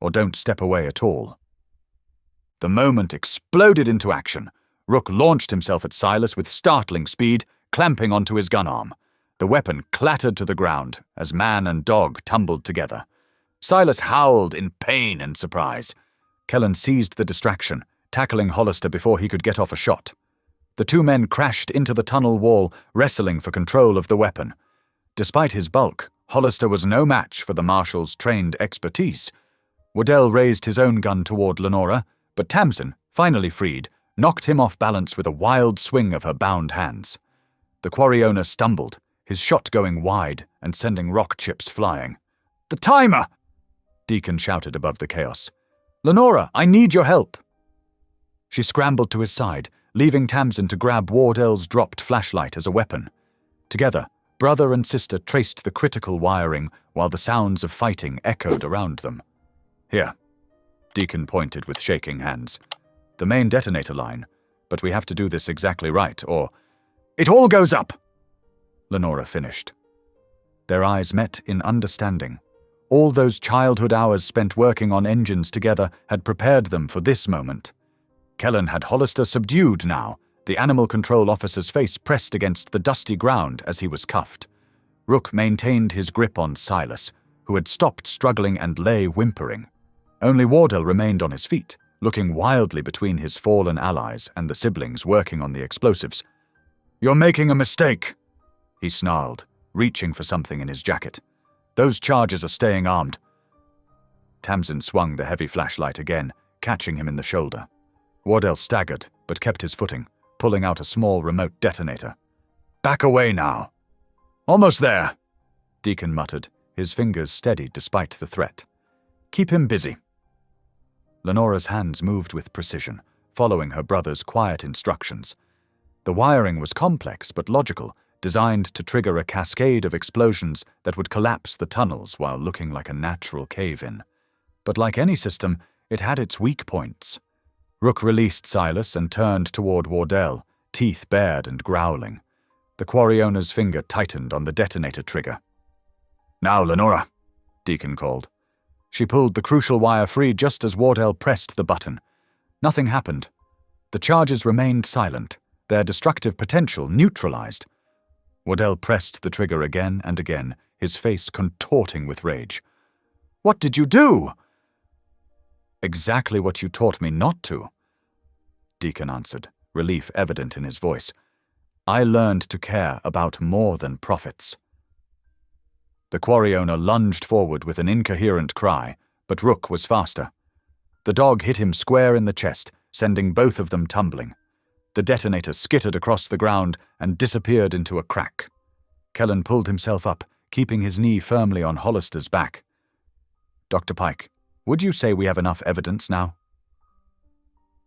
Or don't step away at all." The moment exploded into action. Rook launched himself at Silas with startling speed, clamping onto his gun arm. The weapon clattered to the ground as man and dog tumbled together. Silas howled in pain and surprise. Kellen seized the distraction, tackling Hollister before he could get off a shot. The 2 men crashed into the tunnel wall, wrestling for control of the weapon. Despite his bulk, Hollister was no match for the Marshal's trained expertise. Waddell raised his own gun toward Lenora, but Tamsin, finally freed, knocked him off balance with a wild swing of her bound hands. The quarry owner stumbled, his shot going wide and sending rock chips flying. "The timer!" Deacon shouted above the chaos. "Lenora, I need your help!" She scrambled to his side, leaving Tamsin to grab Wardell's dropped flashlight as a weapon. Together, brother and sister traced the critical wiring while the sounds of fighting echoed around them. "Here," Deacon pointed with shaking hands. "The main detonator line, but we have to do this exactly right, or—" "It all goes up!" Lenora finished. Their eyes met in understanding. All those childhood hours spent working on engines together had prepared them for this moment. Kellen had Hollister subdued now, the animal control officer's face pressed against the dusty ground as he was cuffed. Rook maintained his grip on Silas, who had stopped struggling and lay whimpering. Only Wardell remained on his feet, looking wildly between his fallen allies and the siblings working on the explosives. "You're making a mistake," he snarled, reaching for something in his jacket. "Those charges are staying armed." Tamsin swung the heavy flashlight again, catching him in the shoulder. Wardell staggered, but kept his footing, pulling out a small remote detonator. "Back away now." "Almost there," Deacon muttered, his fingers steady despite the threat. "Keep him busy." Lenora's hands moved with precision, following her brother's quiet instructions. The wiring was complex but logical, designed to trigger a cascade of explosions that would collapse the tunnels while looking like a natural cave-in. But like any system, it had its weak points. Rook released Silas and turned toward Wardell, teeth bared and growling. The quarry owner's finger tightened on the detonator trigger. "Now, Lenora," Deacon called. She pulled the crucial wire free just as Wardell pressed the button. Nothing happened. The charges remained silent, their destructive potential neutralized. Wardell pressed the trigger again and again, his face contorting with rage. "What did you do?" "Exactly what you taught me not to," Deacon answered, relief evident in his voice. "I learned to care about more than profits." The quarry owner lunged forward with an incoherent cry, but Rook was faster. The dog hit him square in the chest, sending both of them tumbling. The detonator skittered across the ground and disappeared into a crack. Kellen pulled himself up, keeping his knee firmly on Hollister's back. "Dr. Pike, would you say we have enough evidence now?"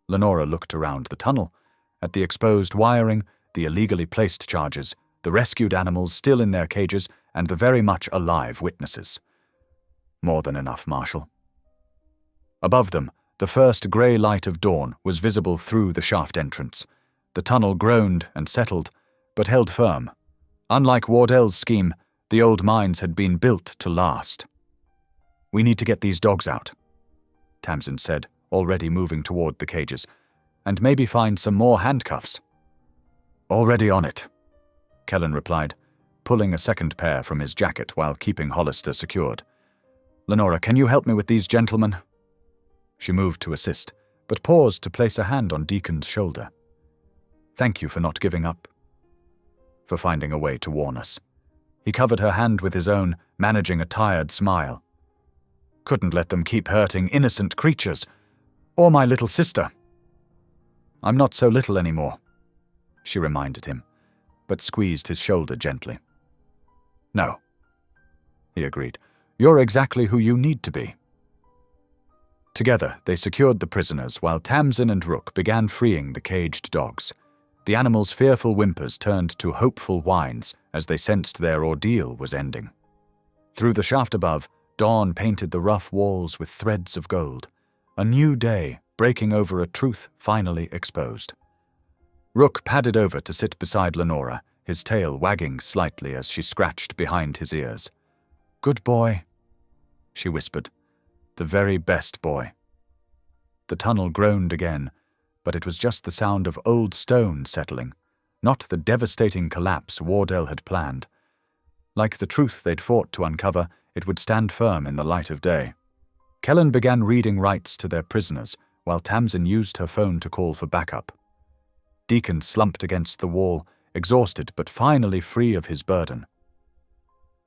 Lenora looked around the tunnel, at the exposed wiring, the illegally placed charges, the rescued animals still in their cages, and the very much alive witnesses. "More than enough, Marshal." Above them, the first grey light of dawn was visible through the shaft entrance. The tunnel groaned and settled, but held firm. Unlike Wardell's scheme, the old mines had been built to last. "We need to get these dogs out," Tamsin said, already moving toward the cages, "and maybe find some more handcuffs." "Already on it," Kellen replied, pulling a second pair from his jacket while keeping Hollister secured. "Lenora, can you help me with these gentlemen?" She moved to assist, but paused to place a hand on Deacon's shoulder. "Thank you for not giving up. For finding a way to warn us." He covered her hand with his own, managing a tired smile. "Couldn't let them keep hurting innocent creatures. Or my little sister." "I'm not so little anymore," she reminded him, but squeezed his shoulder gently. "No," he agreed. "You're exactly who you need to be." Together, they secured the prisoners while Tamsin and Rook began freeing the caged dogs. The animals' fearful whimpers turned to hopeful whines as they sensed their ordeal was ending. Through the shaft above, dawn painted the rough walls with threads of gold. A new day, breaking over a truth finally exposed. Rook padded over to sit beside Lenora, his tail wagging slightly as she scratched behind his ears. "Good boy," she whispered. "The very best boy." The tunnel groaned again, but it was just the sound of old stone settling, not the devastating collapse Wardell had planned. Like the truth they'd fought to uncover, it would stand firm in the light of day. Kellen began reading rights to their prisoners, while Tamsin used her phone to call for backup. Deacon slumped against the wall, exhausted but finally free of his burden.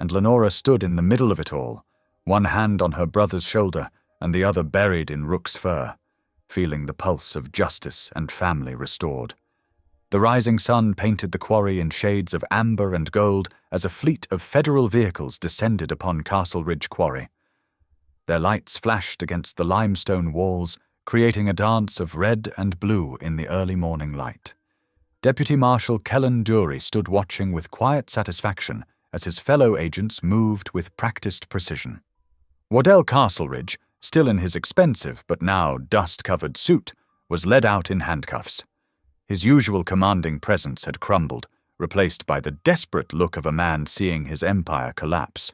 And Lenora stood in the middle of it all, one hand on her brother's shoulder and the other buried in Rook's fur, feeling the pulse of justice and family restored. The rising sun painted the quarry in shades of amber and gold as a fleet of federal vehicles descended upon Castle Ridge Quarry. Their lights flashed against the limestone walls, creating a dance of red and blue in the early morning light. Deputy Marshal Kellen Dury stood watching with quiet satisfaction as his fellow agents moved with practiced precision. Waddell Castleridge, still in his expensive but now dust-covered suit, was led out in handcuffs. His usual commanding presence had crumbled, replaced by the desperate look of a man seeing his empire collapse.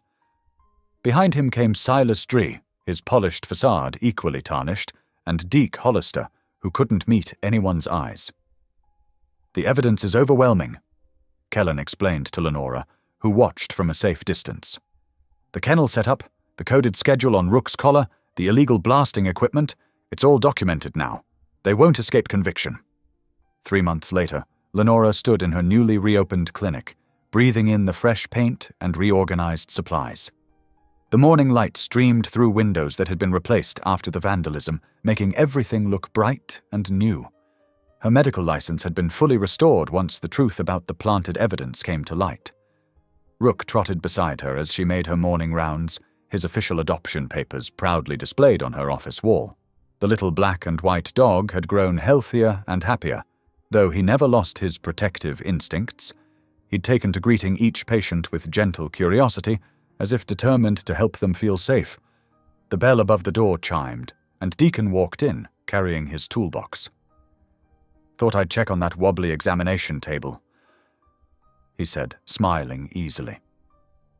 Behind him came Silas Dree, his polished facade equally tarnished, and Deke Hollister, who couldn't meet anyone's eyes. "The evidence is overwhelming," Kellen explained to Lenora, who watched from a safe distance. "The kennel setup, the coded schedule on Rook's collar, the illegal blasting equipment, it's all documented now. They won't escape conviction." 3 months later, Lenora stood in her newly reopened clinic, breathing in the fresh paint and reorganized supplies. The morning light streamed through windows that had been replaced after the vandalism, making everything look bright and new. Her medical license had been fully restored once the truth about the planted evidence came to light. Rook trotted beside her as she made her morning rounds, his official adoption papers proudly displayed on her office wall. The little black and white dog had grown healthier and happier, though he never lost his protective instincts. He'd taken to greeting each patient with gentle curiosity, as if determined to help them feel safe. The bell above the door chimed, and Deacon walked in, carrying his toolbox. "Thought I'd check on that wobbly examination table," he said, smiling easily.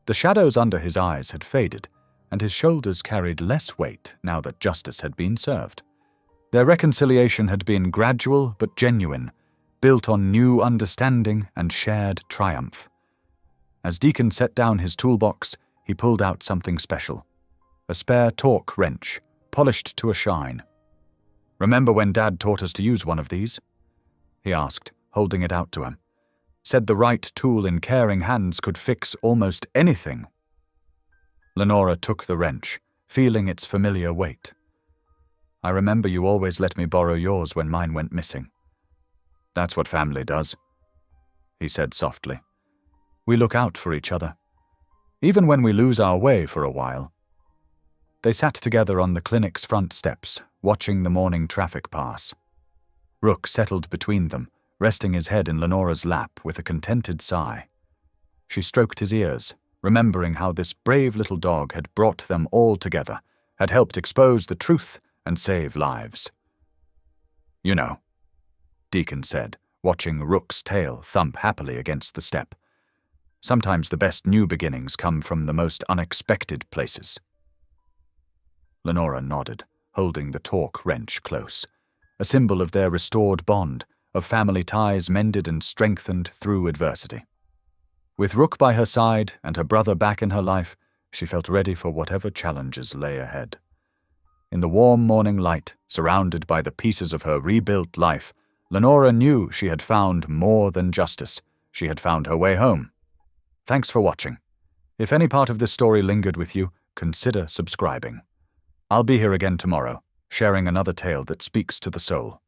The shadows under his eyes had faded, and his shoulders carried less weight now that justice had been served. Their reconciliation had been gradual but genuine, built on new understanding and shared triumph. As Deacon set down his toolbox, he pulled out something special. A spare torque wrench, polished to a shine. "Remember when Dad taught us to use one of these?" he asked, holding it out to him. "Said the right tool in caring hands could fix almost anything." Lenora took the wrench, feeling its familiar weight. "I remember you always let me borrow yours when mine went missing." "That's what family does," he said softly. "We look out for each other, even when we lose our way for a while." They sat together on the clinic's front steps, watching the morning traffic pass. Rook settled between them, resting his head in Lenora's lap with a contented sigh. She stroked his ears, remembering how this brave little dog had brought them all together, had helped expose the truth and save lives. "You know," Deacon said, watching Rook's tail thump happily against the step, "sometimes the best new beginnings come from the most unexpected places." Lenora nodded, holding the torque wrench close, a symbol of their restored bond, of family ties mended and strengthened through adversity. With Rook by her side and her brother back in her life, she felt ready for whatever challenges lay ahead. In the warm morning light, surrounded by the pieces of her rebuilt life, Lenora knew she had found more than justice. She had found her way home. Thanks for watching. If any part of this story lingered with you, consider subscribing. I'll be here again tomorrow, sharing another tale that speaks to the soul.